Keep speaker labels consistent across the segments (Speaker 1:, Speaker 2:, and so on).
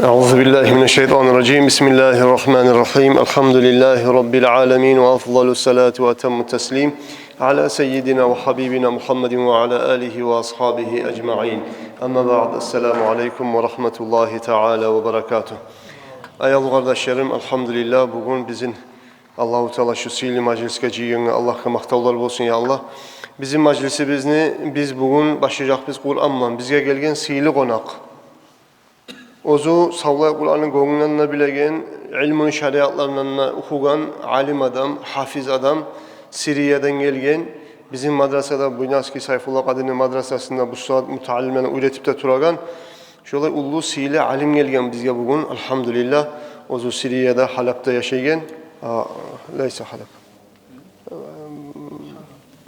Speaker 1: Euzubillahimineşşeytanirracim. Bismillahirrahmanirrahim. Elhamdülillahi Rabbil alemin ve afdalus salatu ve temmut teslim ala seyyidina ve habibina Muhammedin ve ala alihi ve ashabihi ecma'in. Amma ba'd. Esselamu aleyküm ve rahmetullahi teala ve berekatuh. Ayol kardeşlerim, elhamdülillah bugün bizim Allahu Teala şu sihirli mecliske ciyene Allah'a maqtavlar olsun ya Allah. Bizim meclisimizni biz bugün başlayacak biz Kur'an'la bizge gelgen sihirli konak. Ozu savlay Kur'an'ın gönlünden bilegen, ilmin şeriatlarından okugan alim adam, hafiz adam, Suriye'den gelgen, bizim madrasada Buynaski Sayfullah Kadini madrasasında bu saat mutaallimene üretip de turagan, şolay ullu sihirli alim gelgen bizge bugün elhamdülillah. Ozu Suriye'de Halep'te yaşaygen, leysa Halep.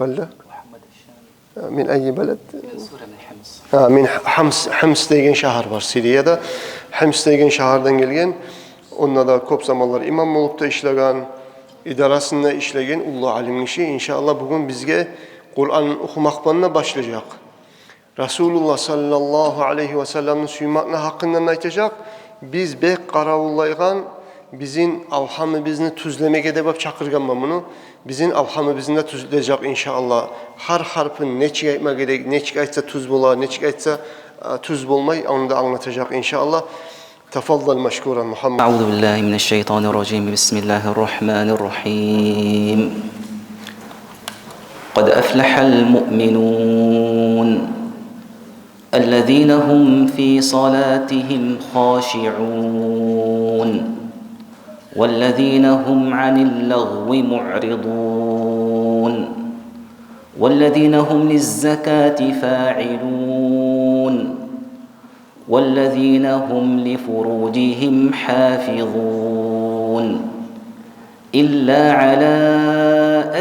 Speaker 1: Belde? Min ayyi beled? Min Hams degen şehir var Suriye'de. Hams degen şehirden gelgen. Onunla da kop zamanlar imam olup da işlegen, idarasında işlegen ullu alim kişi. İnşallah bugün bizge Kur'an okumakla başlayacak. Resulullah sallallahu aleyhi ve sellem'in suymakla hakkında aytacak. Biz bek karavullaygan bizim alhamı bizni tuzlemek edebep çakırgan bunu. Bizim alhamı bizinde tuzlayacak inşallah. Her harfin neçik aytma gerek, neçik aytsa tuz bolar, neçik aytsa tuz bolmay, onu da anlatacak inşallah. Tefaddal meşkuran Muhammed.
Speaker 2: Euzubillahimineşşeytanirracim. Bismillahirrahmanirrahim. Kad eflehal mu'minun. Ellezîne hum fî salâtihim khâşi'ûn. وَالَّذِينَ هُمْ عَنِ اللَّغْوِ مُعْرِضُونَ وَالَّذِينَ هُمْ لِلزَّكَاةِ فَاعِلُونَ وَالَّذِينَ هُمْ لِفُرُوجِهِمْ حَافِظُونَ إِلَّا عَلَى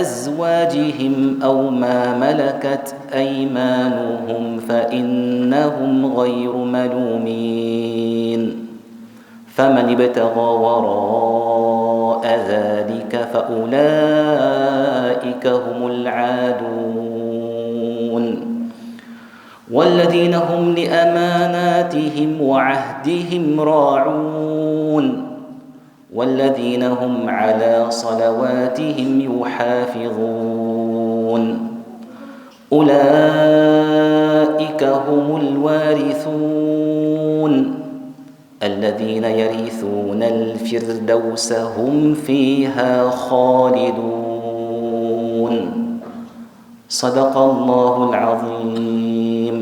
Speaker 2: أَزْوَاجِهِمْ أَوْ مَا مَلَكَتْ أَيْمَانُهُمْ فَإِنَّهُمْ غَيْرُ مَلُومِينَ فمن ابتغى وراء ذلك فأولئك هم العادون والذين هم لأماناتهم وعهدهم راعون والذين هم على صلواتهم يحافظون أولئك هم الوارثون الذين يرثون الفردوس هم فيها خالدون صدق الله العظيم.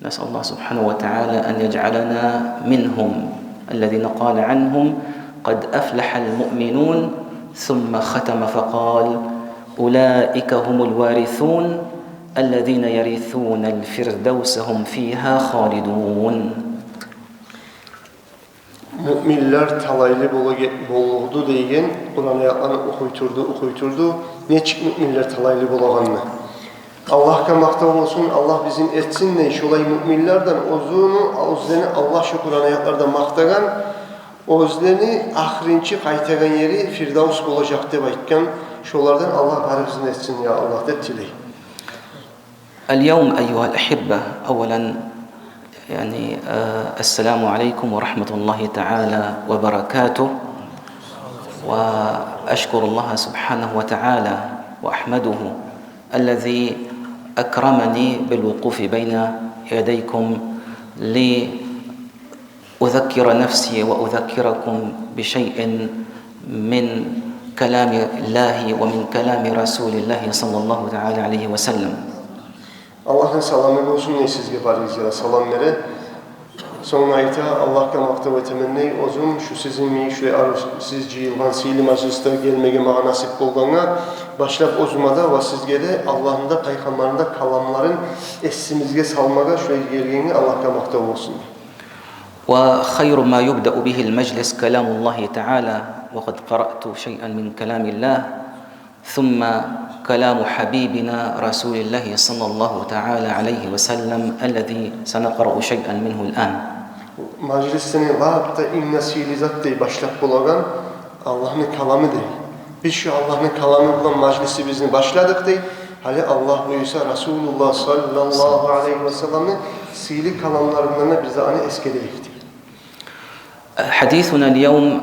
Speaker 2: نسأل الله سبحانه وتعالى أن يجعلنا منهم الذين قال عنهم قد أفلح المؤمنون ثم ختم فقال أولئك هم الوارثون الذين يرثون الفردوس هم فيها خالدون.
Speaker 1: Müminler talaylı bolluğdu deygen, Kur'an ayatlarını okuyturdu. Neçik müminler talaylı bolağanını. Allah'a maktav olsun, Allah bizim etsin ne, şolay müminlerden özlerini Allah şu Kur'an ayatlarda maktagan, özlerini ahirinci kaytagan yeri Firdavs olacak deyip aytkan, şolardan Allah barımızın etsin ya Allah de tiley.
Speaker 2: اليوم أيها الأحبة أولا يعني السلام عليكم ورحمة الله تعالى وبركاته وأشكر الله سبحانه وتعالى وأحمده الذي أكرمني بالوقوف بين يديكم لأذكر نفسي وأذكركم بشيء من كلام الله ومن كلام رسول الله صلى الله تعالى عليه وسلم.
Speaker 1: Allah'ın salamı olsun ne sizge barınızda salam vere. Sonra ayta Allah'a maktav etemenni ozun şu sizin mi şu siz cihilvan sihirli mecliste gelmege mağa nasip bolgana başlap ozumada ve sizge de Allah'ın da peygamberin de kalamların essimizge salmaga şöyle gelgeni Allah'a maktav olsun.
Speaker 2: وخير ما يبدأ به المجلس كلام الله تعالى وقد قرأت شيئا من كلام الله ثم كلام حبيبنا رسول الله صلى الله تعالى عليه وسلم الذي سنقرأ شيئا منه الآن.
Speaker 1: Meclisini vaatta inna sihirli başlap bulagan Allah'ın kalamı değil. Biz şu Allah'ın kalamı bulan meclisi bizni başladık değil. Hali Allah buyursa Resulullah sallallahu aleyhi ve sellem'in sihirli kalamlarından bize hani eskide değil.
Speaker 2: حديثنا اليوم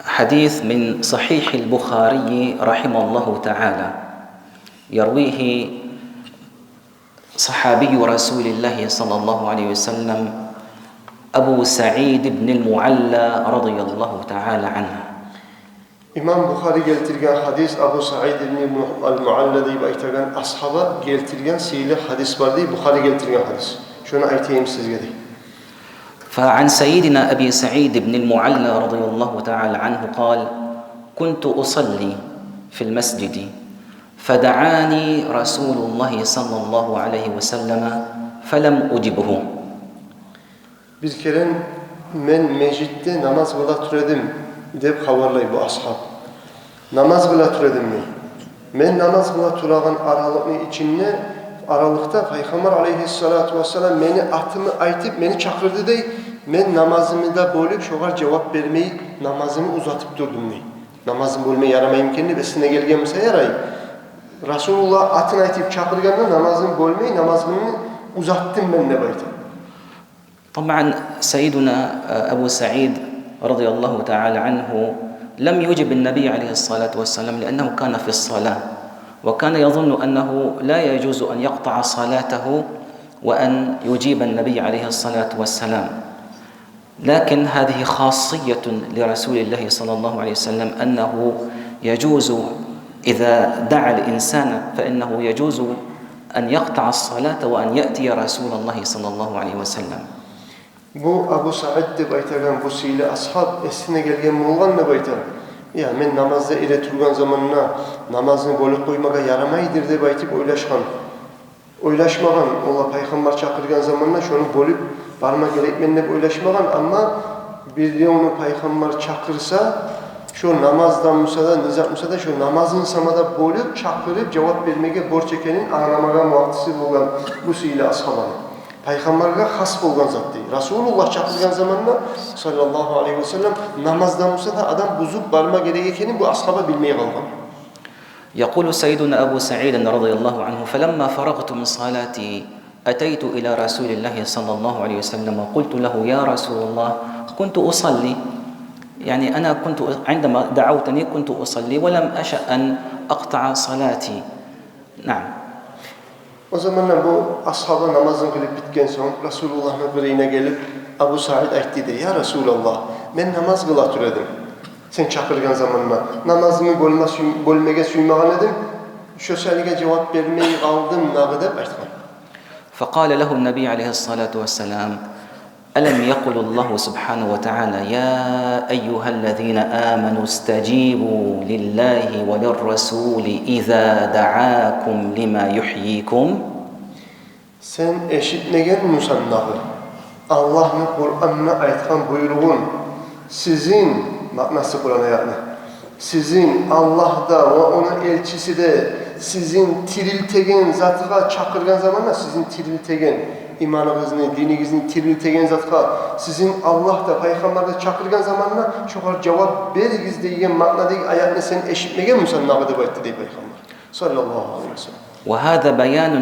Speaker 2: حديث من صحيح البخاري رحمه الله تعالى، يرويه صحابي رسول الله صلى الله عليه وسلم أبو سعيد بن المعلى رضي الله تعالى عنه.
Speaker 1: İmam Bukhari geltirgen hadis Abu Sa'id ibn al-Mualla deyip aytırgan ashaba geltirgen sihirli hadis var deyip Bukhari geltirgen hadis. Şunu aytayım sizge deyip.
Speaker 2: فعن سيدنا أبي سعيد بن المعلى رضي الله تعالى عنه قال: كنت أصلي في المسجد فدعاني رسول الله صلى الله عليه وسلم فلم أجبه.
Speaker 1: Bir kere men meclitte namaz kıla türedim deyip havarlay bu ashab. Namaz kıla türedim mi? Men namaz kıla turağın aralıklı içinde aralıkta Peygamber aleyhissalatu vesselam meni atımı aytıp meni çakırdı dey. Men namazımı da bölüp şoğar cevap vermeyi namazımı uzatıp durdum dey. Namazımı bölmeye yaramayım kendi ve sizinle gelgemse yarayı. Resulullah atını aytıp çakırganla namazımı bölmeyi namazımı uzattım ben de baytım.
Speaker 2: طبعا سيدنا أبو سعيد رضي الله تعالى عنه لم يجب النبي عليه الصلاة والسلام لأنه كان في الصلاة، وكان يظن أنه لا يجوز أن يقطع صلاته وأن يجيب النبي عليه الصلاة والسلام. لكن هذه خاصية لرسول الله صلى الله عليه وسلم أنه يجوز إذا دعا الإنسان فإنه يجوز أن يقطع الصلاة وأن يأتي رسول الله صلى الله عليه وسلم.
Speaker 1: Bu Abu Sa'id de baytagan bu sihirli ashab esine gelgen bolgan mı baytan? Ya men namazda ile turgan zamanına namazını bölüp koymaga yaramaydır de baytıp oylaşkan. Oylaşmagan, ola Peygamber çakırgan zamanına şunu bölüp barma gerek men dep oylaşmagan ama bir de onu Peygamber çakırsa şu namazdan musada, nizat musada şu namazın samada bölüp çakırıp cevap vermege borç ekenin anlamaga muaktisi bolgan bu sihirli ashabanın. Peygamber'e has bolgan zat değil. Resulullah çakırgan zamanında sallallahu aleyhi ve sellem namazdan olsa da adam buzup barma gerekeni bu ashaba bilmeye kalkan.
Speaker 2: يقول سيدنا أبو سعيد رضي الله عنه: فلما فرغت من صلاتي أتيت إلى رسول الله صلى الله عليه وسلم وقلت له: يا رسول الله كنت أصلي، يعني أنا كنت عندما دعوتني كنت أصلي ولم أشأ أن أقطع صلاتي. نعم.
Speaker 1: O zamanlar bu ashaba namazını kılıp bitken son Resulullah'ın birine gelip Abu Sa'id aytti de: ya Resulallah ben namaz kıla türedim. Sen çakırgan zamanına namazımı bölmege suymagan edim. Şöselige cevap vermeyi aldım nağı dep aytkan.
Speaker 2: فقال له النبي عليه الصلاة والسلام: ألم يقل الله سبحانه وتعالى: يا أيها الذين آمنوا استجيبوا لله وللرسول إذا دعاكم لما يحييكم.
Speaker 1: Sen eşitmegen musannağı Allah'ın Kur'an'ına aytkan buyruğun sizin manası Kur'an'a yani sizin Allah'da ve onun elçisi de sizin tiriltegen zatıga çakırgan zamanla sizin tiriltegen imanınızını, dininizini tiriltegen zatıga sizin Allah'da, Peygamber'de çakırgan zamanla çoğar cevap berigiz deyigen manadaki ayetini sen eşitmegen musannağı da bayttı deyip Peygamber sallallahu aleyhi ve sellem.
Speaker 2: وهذا بيان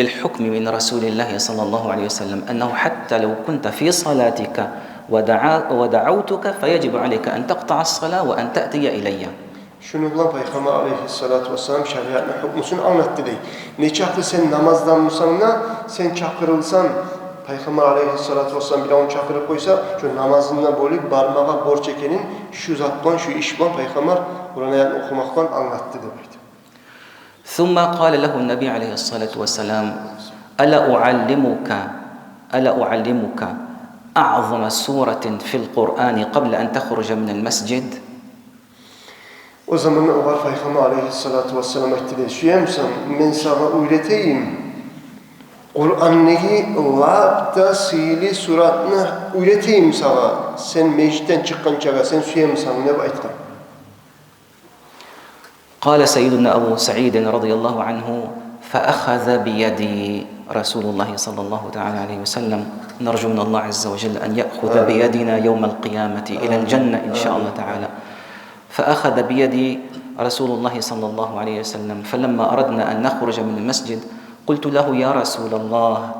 Speaker 2: للحكم من رسول الله صلى الله عليه وسلم أنه حتى لو كنت في صلاتك ودعوتك فيجب عليك أن تقطع الصلاة وأن تأتي إلي.
Speaker 1: Şununla Peygamber aleyhissalatu vesselam şeriatına hükmüsünü anlattı dey. Ne çakı sen namazdan musanna sen çakırılsan Peygamber aleyhissalatu vesselam bile onu çakırıp koysa şu namazından bölüp barmağa borç ekenin şu zattan şu işban Peygamber Kur'an'ı ayetini okumaktan anlattı demektir.
Speaker 2: ثم قال له النبي عليه الصلاة والسلام: ألا أعلمك أعظم سورة في القرآن قبل أن تخرج من المسجد.
Speaker 1: O zaman o var Peygamber aleyhissalatu vesselam etti. Şuyemsen men sana öğreteyim. Kur'an'daki labda sihirli suratını öğreteyim sana. Sen meclisten çıkan çağa sen şuyemsen ne baytkan.
Speaker 2: قال سيدنا أبو سعيد رضي الله عنه: فأخذ بيدي رسول الله صلى الله تعالى عليه وسلم. نرجو من الله عز وجل أن يأخذ بيدنا يوم القيامة إلى الجنة إن شاء الله تعالى. فأخذ بيدي رسول الله صلى الله عليه وسلم، فلما أردنا أن نخرج من المسجد قلت له: يا رسول الله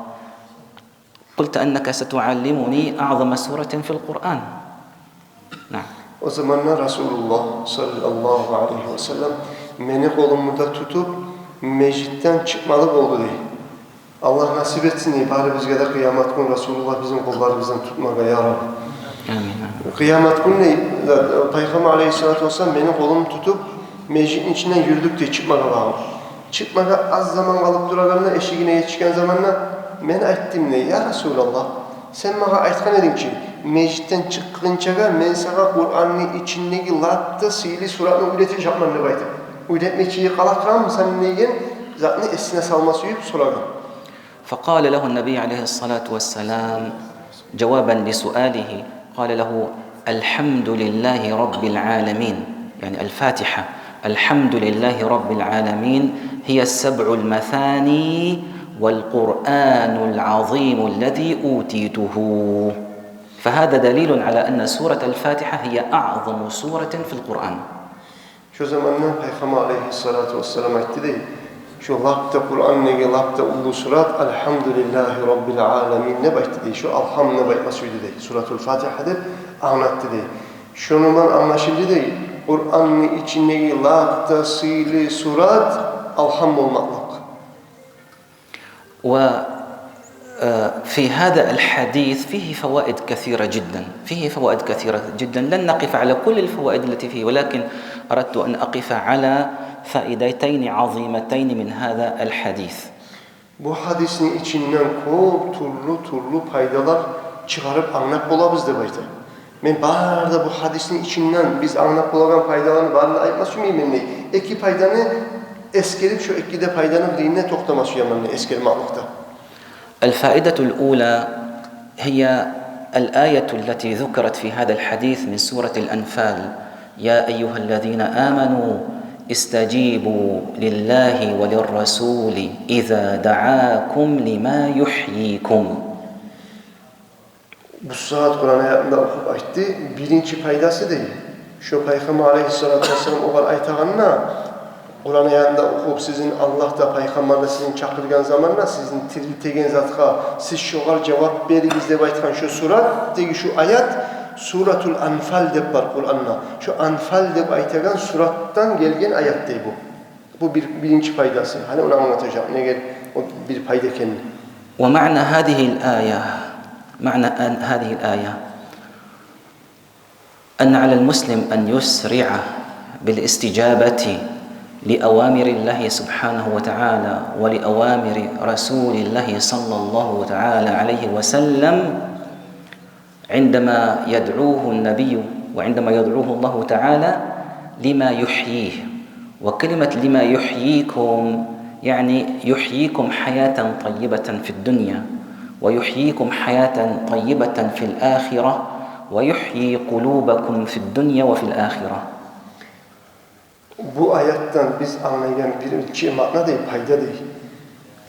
Speaker 2: قلت أنك ستعلمني أعظم سورة في القرآن نعم.
Speaker 1: O zamanlar Resulullah sallallahu aleyhi ve sellem beni kolumda tutup meclisten çıkmalı oldu diye. Allah nasip etsin diye bari biz kadar kıyamet günü Resulullah bizim kollarımızdan tutmağa ya Rabbi. Kıyamet günü Peygamber aleyhissalatü vesselam beni kolumu tutup meclisin içinden yürüdük diye çıkmağa bağlı. Çıkmağa az zaman kalıp durağında eşiğine yetişken zamanla ben ayttim ne ya Resulallah sen bana aytkan edin ki meclisten çıkınca ben sana Kur'an'ın içindeki latta sihirli suratını üretip yapmanı baydım. Üretmekiyi kalaktıran mı sen neygen zaten esine salması yiyip sorarım.
Speaker 2: فقال له النبي عليه الصلاة والسلام جوابا لسؤاله قال له الحمد لله رب العالمين يعني الفاتحة الحمد لله رب العالمين هي السبع المثاني والقرآن العظيم الذي أوتيته فهذا دليل على أن سورة الفاتحة هي أعظم سورة في القرآن.
Speaker 1: Şu zamanlar Peygamber aleyhissalatu vesselam aytti değil. Şu lapta Kur'an'nı lapta ulu surat Elhamdülillahi Rabbil Alemin ne bayttı değil. Şu Alham ne baytmasıydı değil. Suratul Fatiha deyip anlattı değil. Şunundan anlaşıldı değil. Kur'an'ın içindeki lapta sihirli surat Alham olmaklık.
Speaker 2: وفي هذا الحديث فيه فوائد كثيرة جدا فيه فوائد كثيرة جدا لن نقف على كل الفوائد التي فيه ولكن أردت أن أقف على فائدتين عظيمتين من هذا الحديث.
Speaker 1: Bu hadisin içinden çok turlu faydalar çıkarıp anlap olabız da bayta. Men barda bu hadisin içinden biz anlap olan faydalarını barda aytmasın mıyım ne? Eki faydanı eskerip şu ekide faydanın dinine toktaması yamanı eskerme almakta.
Speaker 2: الفائدة الأولى هي الآية التي ذكرت في هذا الحديث من سورة الأنفال يا أيها الذين آمنوا استجيبوا لله وللرسول إذا دعاكم لما يحييكم.
Speaker 1: Bu saat Kur'an ayetinde okup aytti. Birinci faydası değil. Şu Peygamber aleyhissalatü vesselam o var aytağınna Kur'an ayetinde okup sizin Allah da Peygamber'le sizin çakırgan zamanla sizin tiriltegen zatka siz şoğar cevap beriniz de aytkan şu surat degi şu ayet Suratul Anfal deb var Kur'an'da. Şu Anfal deb aytağın surattan gelgen ayet dey bu. Bu birinci faydası. Hani onu anlatacağım. Ne gel o bir fayda kendi.
Speaker 2: ومعنى هذه الآية معنى هذه الآية أن على المسلم أن يسرع بالاستجابة لأوامر الله سبحانه وتعالى ولأوامر رسول الله صلى الله تعالى عليه وسلم عندما يدعوه النبي وعندما يدعوه الله تعالى لما يحييه. وكلمة لما يحييكم يعني يحييكم حياة طيبة في الدنيا ويحييكم حياة طيبة في الآخرة ويحيي قلوبكم في الدنيا وفي الآخرة.
Speaker 1: Bu ayetten biz anlayan birinci mana değil, fayda değil.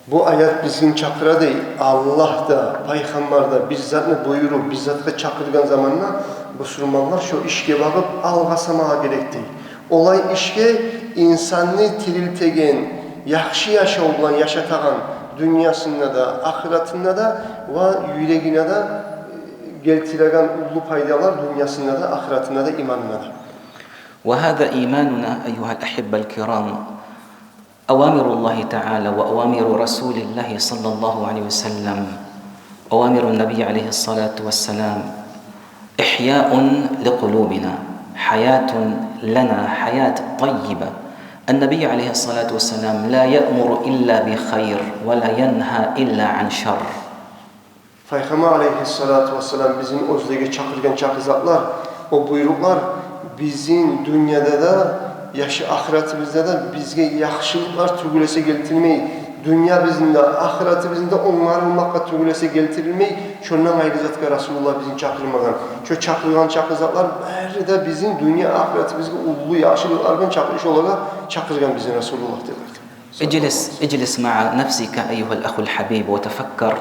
Speaker 1: Bu ayet bizim çakıra değil, Allah da, Peygamber da bizzat buyurup, bizzat çakırgan zamanla Müslümanlar şu işe bakıp algasamağa gerek değil. Olay işe insanı tiriltegen, yaxşı yaşa olan yaşatağın dünyasında da, ahiretinde de ve yüreğine de geltiregen ulu faydalar dünyasında da, ahiretinde de, imanında da.
Speaker 2: وهذا إيماننا أيها الأحبة الكرام أوامر الله تعالى وأوامر رسول الله صلى الله عليه وسلم أوامر النبي عليه الصلاة والسلام إحياء لقلوبنا حياة لنا حياة طيبة. النبي عليه الصلاة والسلام لا يأمر إلا بخير ولا ينهى إلا عن شر.
Speaker 1: Peygamber aleyhissalatu vesselam bizim özlege çakırgan çakızatlar, o buyruklar bizim dünyada da, ahiretimizde de bizge yaxşılıklar tügülese geltirmeyi, dünya bizinde, ahireti bizinde onarılmakla tügülese geltirilmeyi, şundan ayrı zatka Resulullah bizim çakırmadan. Şu çakırgan çakızatlar, beri de bizim dünya ahireti bizge ulu yaxşılıklardan çakırış olarak çakırgan bizim Resulullah derlerdi.
Speaker 2: اجلس مع نفسك أيها الأخ الحبيب وتفكر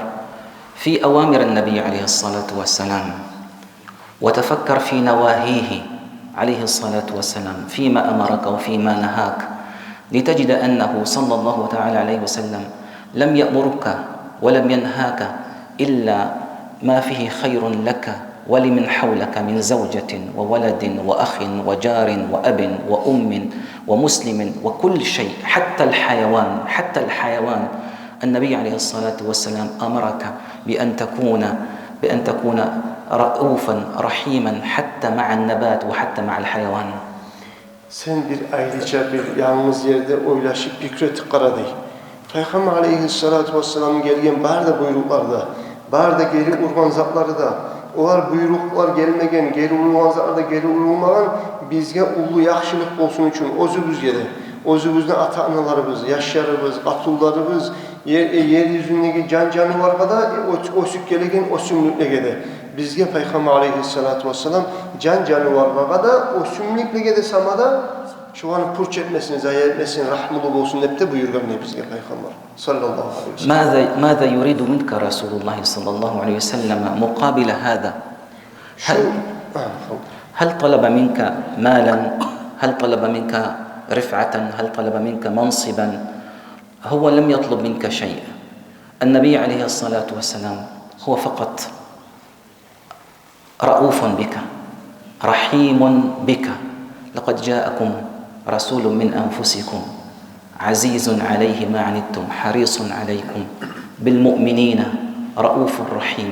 Speaker 2: في أوامر النبي عليه الصلاة والسلام وتفكر في نواهيه عليه الصلاة والسلام فيما أمرك وفيما نهاك لتجد أنه صلى الله تعالى عليه وسلم لم يأمرك ولم ينهاك إلا ما فيه خير لك ولمن حولك من زوجة وولد وأخ وجار وأب وأم ومسلم وكل شيء حتى الحيوان النبي عليه الصلاة والسلام أمرك بأن تكون رؤوفا رحيما حتى مع النبات وحتى مع الحيوان.
Speaker 1: Sen bir ayrıca bir yalnız yerde oylaşıp fikret qaraday. Peygamber aleyhissalatu vesselam gelgen barda buyruklarda, barda geri urgan zatları da, olar buyruklar gelmegen, geri urgan zatlarda geri urulmagan bizge ulu yaxşılık bolsun üçün özübüzge de, özübüzde ata-analarımız, yaşlarımız, atullarımız, yeryüzündeki can canavarga da ösüp gelegen ösümlüklege de. Bizge Peygamber aleyhissalatu vesselam can canavarga da ösümlüklege de samada şu an purç etmesin, zayi etmesin, rahmulu olsun hep de buyurgan ne bizge Peygamber sallallahu aleyhi ve sellem.
Speaker 2: ماذا يريد منك رسول الله صلى الله عليه وسلم مقابل هذا؟ هل طلب منك مالا؟ هل طلب منك رفعة؟ هل طلب منك منصبا؟ هو لم يطلب منك شيء. النبي عليه الصلاة والسلام هو فقط رؤوف بك رحيم بك. لقد جاءكم رسول من أنفسكم عزيز عليه ما عنتم حريص عليكم بالمؤمنين رؤوف رحيم.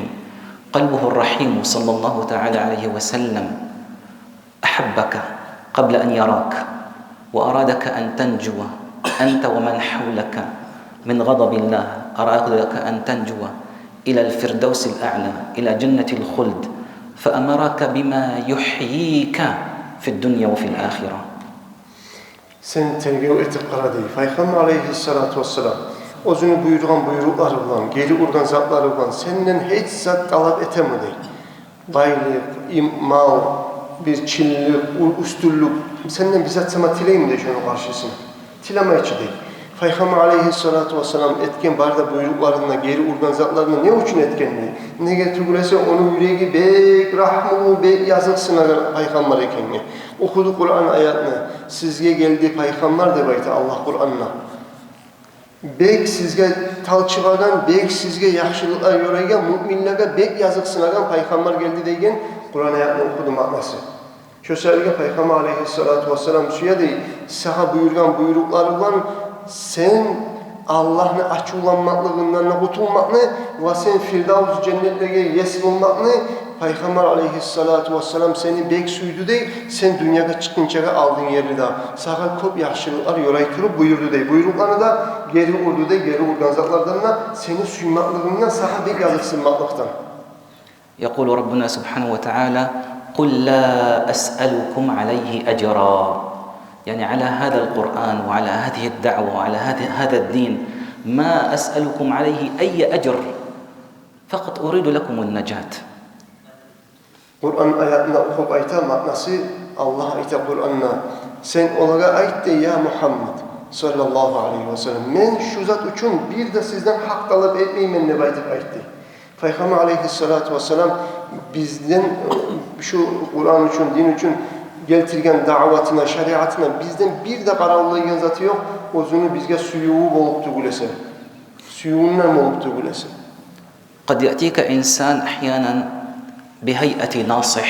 Speaker 2: قلبه الرحيم صلى الله تعالى عليه وسلم أحبك قبل أن يراك وأرادك أن تنجو أنت ومن حولك من غضب الله. أرادك أن تنجو إلى الفردوس الأعلى إلى جنة الخلد فأمرك بما يحييك في الدنيا وفي الآخرة.
Speaker 1: Sen terbiye etip qaraday. Peygamber aleyhissalatu vesselam özünü buyurgan buyrukları bilen, geri urgan zatları bilen senden hiç zat talep etemedi. Baylık, mal, bir çillik, üstünlük senden bizzat sana tileyim de şunun karşısına. Tilemeyici değil. Peygamber aleyhissalatu vesselam etken barda buyruklarında, geri urgan zatlarında ne için etkenliği? Ne getirgülese onun yüreği bek rahmulu, bek yazık sınagan Peygamber ekenliği. Okudu Kur'an ayetini, sizge geldi Peygamber de baytı Allah Kur'an'ına. Bek sizge talçıvagan, bek sizge yaxşılıklar yoraygan, müminlerge bek yazık sınagan Peygamber geldi deygen Kur'an ayetini okudu manası. Şöyle Peygamber aleyhissalatu vesselam suya değil, saha buyurgan buyrukları var, sen Allah'ın açılanmaklığından kurtulmakını ve sen Firdavs cennetlere yesin olmakını Peygamber aleyhissalatu vesselam seni bek suydu değil, sen dünyada çıkınca aldığın yeri de sağa kop yaxşılıklar yoraytırıp buyurdu değil. Buyruklarını da geri urdu değil, geri urgan zatlardan da seni suymaklığından sağa bek yazıksınmaklıktan.
Speaker 2: يقول ربنا سبحانه وتعالى قل لا أسألكم عليه أجرا. يعني على هذا القرآن وعلى هذه الدعوة وعلى هذا الدين ما أسألكم عليه أي أجر فقط أريد لكم النجاة.
Speaker 1: Kur'an ayetine okup ayta manası Allah ayta Kur'an'na sen olaga ayt de ya Muhammed sallallahu aleyhi ve sellem men şu zat üçün bir de sizden hak talep etmeyim ne baytıp aytti. Peygamber aleyhissalatu vesselam bizden şu Kur'an üçün, din üçün geltirgen davatına, şeriatına bizden bir de qararlayan zatı yok. Özünü bizge suyuğu bolup tügülese. Suyuğundan bolup tügülese.
Speaker 2: قد يأتيك إنسان أحيانا بهيئة ناصح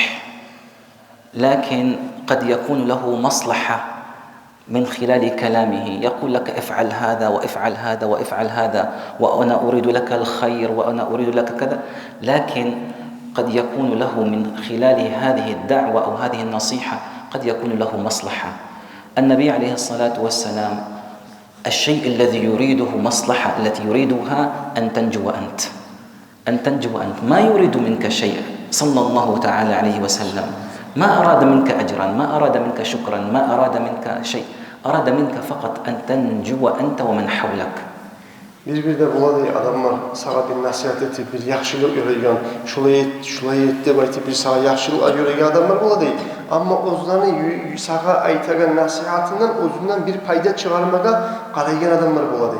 Speaker 2: لكن قد يكون له مصلحة من خلال كلامه يقول لك افعل هذا وافعل هذا وافعل هذا وأنا أريد لك الخير وأنا أريد لك كذا لكن قد يكون له من خلال هذه الدعوة أو هذه النصيحة قد يكون له مصلحة. النبي عليه الصلاة والسلام الشيء الذي يريده مصلحة التي يريدها أن تنجو أنت. أن تنجو أنت ما يريد منك شيء صلى الله تعالى عليه وسلم ما أراد منك أجرا ما أراد منك شكرا ما أراد منك شيء أراد منك فقط أن تنجو أنت ومن حولك.
Speaker 1: Bir de buladay adamlar sağa bir nasihat etip bir yaxşılık yoraygan, şulay et deb aytip bir sağa yaxşılık yoraygan adamlar buladay. Ama özlerini sağa aytagan nasihatından özünden bir payda çıkarmaga qaraygan adamlar buladay.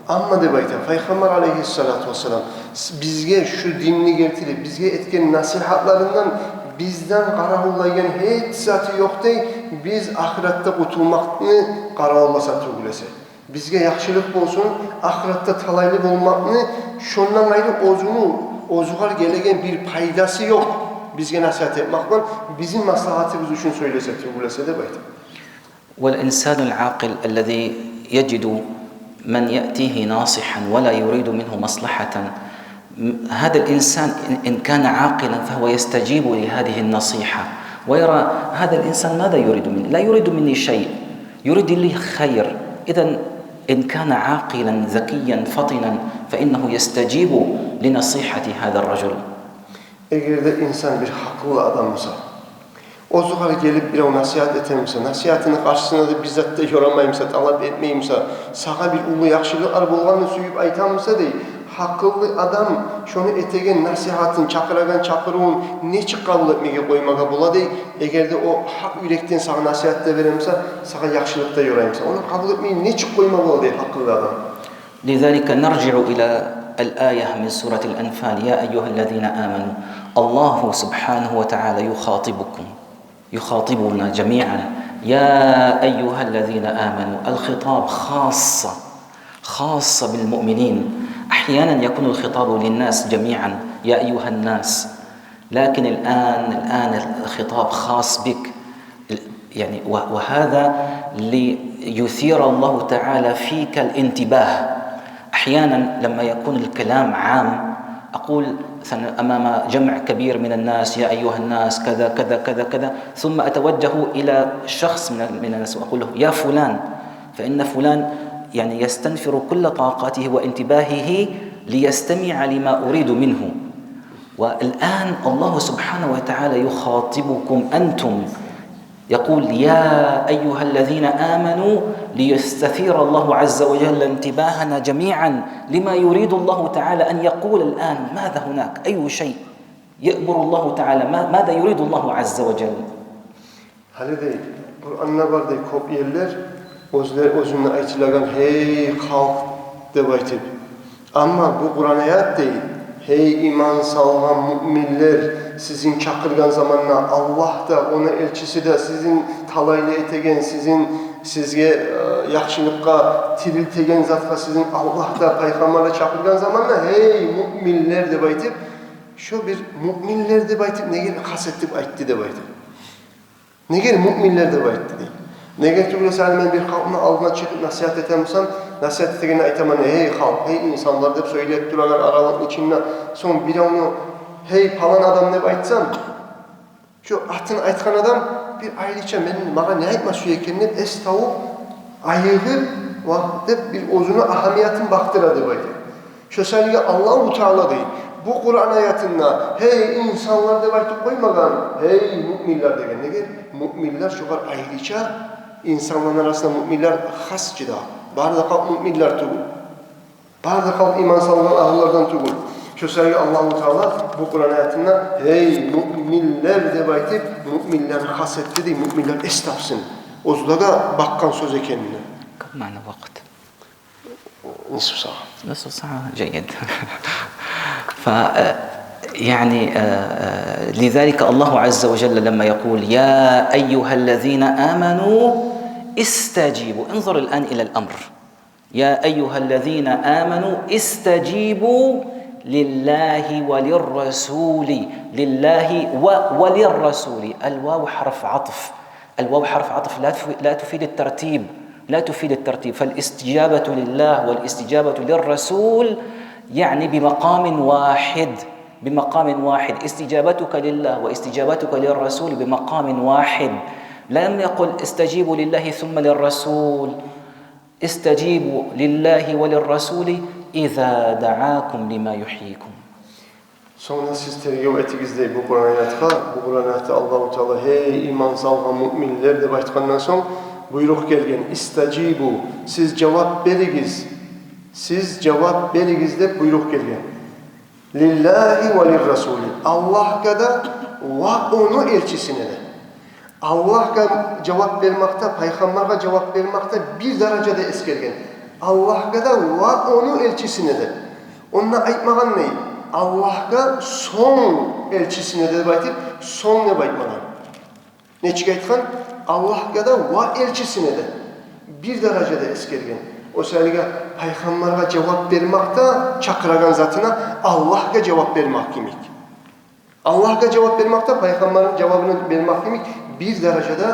Speaker 1: Amma deb aytay, Peygamber aleyhissalatu vesselam bizge şu dinni getirip bizge etken nasihatlarından bizden qarahullaygan hiç zatı yok dey, biz ahirette kurtulmakni qarahullasa tügülese. Bizge yaxşılık bolsun, ahirette talaylı olmakni şondan ayrı özünü ozugar gelegen bir paydası yok. bizge nasihat etmekle bizim maslahatımız için söylesek söylese de baydı.
Speaker 2: والإنسان العاقل الذي يجد من يأتيه ناصحا ولا يريد منه مصلحة هذا الإنسان إن كان عاقلا فهو يستجيب لهذه النصيحة ويرى هذا الإنسان ماذا يريد مني؟ لا يريد مني شيء، يريد لي خير. إذن إن كان عاقلا ذكيا فطنا فإنه يستجيب لنصيحة هذا الرجل.
Speaker 1: Eğer de insan bir haklı adamsa, o zuhara gelip bir o nasihat etemse, nasihatinin karşısına da bizzat da yoramayımsa, talep etmeyimse, sağa bir ulu yakşılıklar bolğanını suyup aytamsa değil, haklı adam şunu etegen nasihatin, çakıragan çakırığın neçik kabul etmeye koymaga bula değil, eğer de o hak yürekten sağa nasihat da veremse, sağa yakşılıkta yorayımsa, onu kabul etmeyi neçik koyma bula değil haklı adam.
Speaker 2: لذلك نرجع إلى الآية من سورة الأنفال يا أيها الذين آمنوا الله سبحانه وتعالى يخاطبنا جميعا يا أيها الذين آمنوا. الخطاب خاصة بالمؤمنين. أحيانا يكون الخطاب للناس جميعا يا أيها الناس، لكن الآن الخطاب خاص بك يعني، وهذا ليثير الله تعالى فيك الانتباه. أحيانا لما يكون الكلام عام أقول أمام جمع كبير من الناس يا أيها الناس كذا كذا كذا كذا، ثم أتوجه إلى شخص من الناس وأقول له يا فلان، فإن فلان يعني يستنفر كل طاقته وانتباهه ليستمع لما أريد منه. والآن الله سبحانه وتعالى يخاطبكم أنتم، يقول يا أيها الذين آمنوا ليستثير الله عز وجل انتباهنا جميعا لما يريد الله تعالى أن يقول الآن. ماذا هناك؟ أي شيء يأمر الله تعالى، ماذا يريد الله عز وجل؟
Speaker 1: Hali değil, Kur'an'la var değil, kopyerler, özünle aytılagan hey halk de baytib. Ama bu Kur'an ayet değil. Hey iman salgan müminler, sizin çakırgan zamanla Allah da, onun elçisi de sizin talaylı etegen, sizge yakşılıkka tiriltegen zatka sizin Allah da peygamberle çakırgan zamanla hey müminler de baytib. Şu bir müminler de baytib, ne gel hasetip aytti de baytib. Ne gel müminler de baytti değil. Ne getir mesela ben bir halkın aldığına çıkıp nasihat etemsem, nasihat ettiğini aytamam, hey halk, hey insanlar deyip söyleyip durarlar aralık içinde. Son bir onu, hey falan adam deyip aytsam, şu atını aytkan adam bir aylıca bana ne aytma şu ekenini estavup, ayığı deyip bir özüne ahamiyetin baktıra deyip. Şu söyleyip Allah-u Teala değil. Bu Kur'an ayetinde hey insanlar deyip aytıp koymadan, hey müminler degen. Ne gel? Müminler şu kadar aylıca, İnsanların arasında müminler hasçıda. Bazı kalp müminler tugul. Bazı kalp iman salınan ahıllardan tugul. Şu sayı Allah-u Teala bu Kur'an ayetinde hey müminler de baytip müminler hasetti değil, müminler estafsın. Ozulaga bakkan söz ekenine.
Speaker 2: كم معنا وقت؟
Speaker 1: نصف ساعة.
Speaker 2: نصف ساعة جيد. يعني لذلك الله عز وجل لما يقول يا أيها الذين آمنوا استجيبوا. انظر الآن إلى الأمر. يا أيها الذين آمنوا استجيبوا لله وللرسول. لله وللرسول. الواو حرف عطف. الواو حرف عطف لا تفيد الترتيب. لا تفيد الترتيب. فالاستجابة لله والاستجابة للرسول يعني بمقام واحد. بمقام واحد. استجابتك لله واستجابتك للرسول بمقام واحد. لم يقل استجيبوا لله ثم للرسول. استجيبوا لله وللرسول إذا دعاكم لما يحييكم.
Speaker 1: Sonra siz tergib etigizde bu Kur'an ayetine, bu Kur'an ayette Allah-u Teala hey iman salgan müminler de aytkandan soň buyruk gelgen istacibu, siz cevap berigiz. Siz cevap berigiz de buyruk gelgen. Lillahi ve lirrasuli. Allah'a da ve onu elçisine de. Allah'a cevap vermekte, Peygamber'e cevap vermekte bir derecede eskergen. Allah'a da ve onu elçisine de. Onunla aytmagan ne? Allah'a son elçisine de baytip, son ne baytmagan? Ne çıkaytkan? Allah'a da ve elçisine de bir derecede eskergen. O söylege Peygamber'e cevap vermekte çakıragan zatına Allah'a cevap vermek kimik. Allah'a cevap vermekte, Peygamberin cevabını vermek demek bir derecede,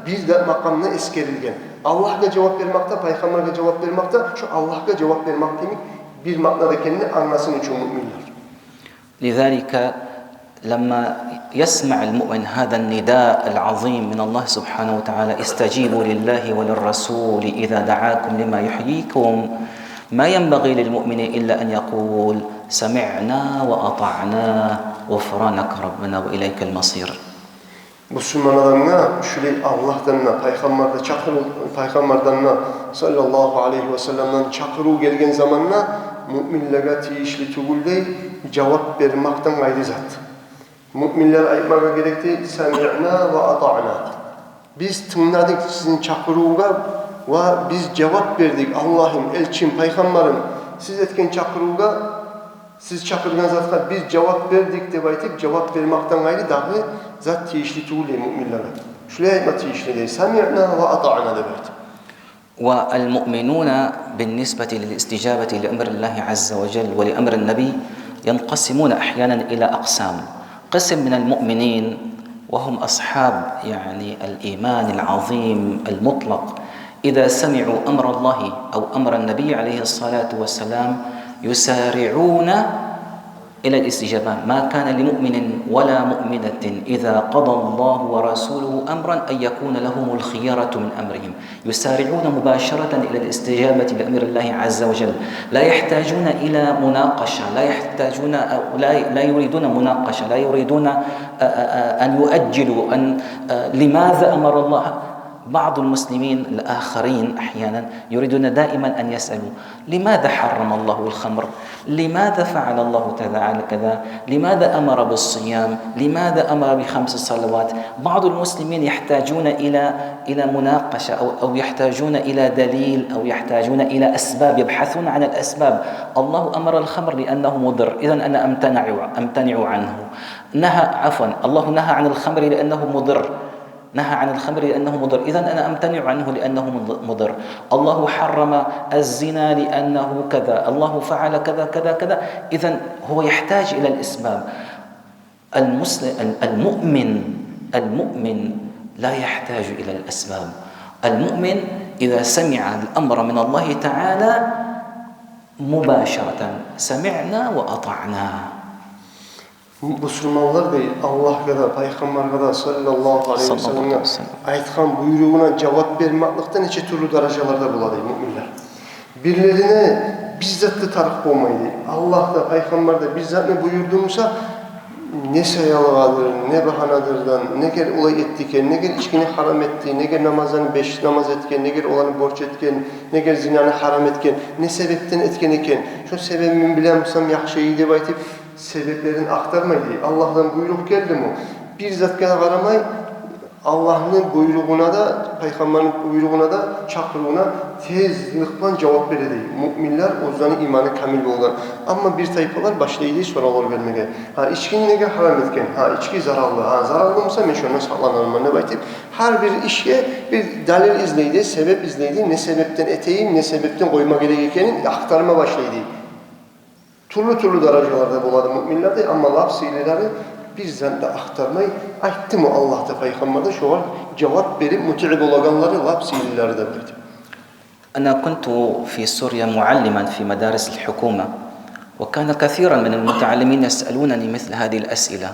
Speaker 1: bir de makamına eskerilgen. Allah'a cevap vermekte, Peygamber'e cevap vermekte, şu Allah'a cevap vermek demek bir manada kendini anlasın için müminler.
Speaker 2: لذلك لما يسمع المؤمن هذا النداء العظيم من الله سبحانه وتعالى استجيبوا لله وللرسول إذا دعاكم لما يحييكم ما ينبغي للمؤمن إلا أن يقول سمعنا وأطعنا غفرانك ربنا وإليك المصير.
Speaker 1: Müslüman adamına şöyle Allah'tan, Peygamberden sallallahu aleyhi ve sellem'den çakırı gelgen zamanla müminlere tiyişli tugulday cevap vermekten gayrı zat. Müminler aytmaga gerekti sami'na ve ata'na. Biz tınladık sizin çakırığa ve biz cevap verdik. Allah'ım, elçim, peygamberim siz etken çakırığa siz çakırgan zatga biz cevap verdik deb aytıp cevap vermekten gayrı dahi zat tiyişli tugulday müminlere. Şöyle aytma tiyişli dey sami'na ve ata'na deb aytı.
Speaker 2: والمؤمنون بالنسبة للاستجابة لأمر الله عز وجل ولأمر النبي ينقسمون أحيانا إلى أقسام. قسم من المؤمنين وهم أصحاب يعني الإيمان العظيم المطلق إذا سمعوا أمر الله أو أمر النبي عليه الصلاة والسلام يسارعون إلى الاستجابة. ما كان لمؤمن ولا مؤمنة إذا قضى الله ورسوله أمرا أن يكون لهم الخيرة من أمرهم. يسارعون مباشرة إلى الاستجابة لأمر الله عز وجل. لا يحتاجون إلى مناقشة، لا يريدون مناقشة، لا يريدون أن يؤجلوا لماذا أمر الله. بعض المسلمين الآخرين أحيانا يريدون دائما أن يسألوا لماذا حرم الله الخمر؟ لماذا فعل الله كذا؟ لماذا أمر بالصيام؟ لماذا أمر ب5 صلوات؟ بعض المسلمين يحتاجون إلى مناقشة أو يحتاجون إلى دليل أو يحتاجون إلى أسباب، يبحثون عن الأسباب. الله أمر الخمر لأنه مضر، إذن أنا أمتنع عنه. الله نهى عن الخمر لأنه مضر، نهى عن الخمر لأنه مضر، إذن أنا أمتنع عنه لأنه مضر. الله حرم الزنا لأنه كذا، الله فعل كذا كذا كذا، إذن هو يحتاج إلى الأسباب. المؤمن لا يحتاج إلى الأسباب. المؤمن إذا سمع الأمر من الله تعالى مباشرة سمعنا وأطعنا.
Speaker 1: Müslümanlar değil, Allah kadar, Peygamber kadar sallallahu aleyhi ve sellem'e aytkan buyruğuna cevap vermeklikten neçe türlü derecelarda buladı müminler. Birilerine bizzatlı tarif olmaydı. Allah da, Peygamber de bizzat ne buyurduğumsa ne sayalığadır, ne bahanadırdan, ne gel olay ettiken, ne gel içkini haram etti, ne gel namazını 5 namaz etken, ne gel olanı borç etken, ne gel zinanı haram etken, ne sebepten etken eken, şu sebebimi bilemsem yaxşı iyi deb aytıp sebeplerini aktarmaydı. Allah'tan buyruk geldi mi? Bir zatga qaramay Allah'ın buyruğuna da, Peygamberin buyruğuna da, çakırığına tezlikle cevap veredi. Müminler o imanı kamil bolgan. Ama bir tayfalar başlaydı sorular vermeye. İçkini nege haram etken? İçki zararlı. Zararlı mısa men şunu sağlanırım ne baytip. Her bir işe bir dalil izleydi, sebep izleydi. Ne sebepten eteyim, ne sebepten koyma gerekeni aktarma başlaydı. Türlü derecelarda buladı müminler de ama lafziyelileri bizden de aktarmayı aytti mı Allah'ta Peygamber'de şu an cevap verip muti'ib olaganları lafziyelileri de böyle.
Speaker 2: أنا كنت في سوريا معلما في مدارس الحكومة وكان كثيرا من المتعلمين يسألونني مثل هذه الأسئلة.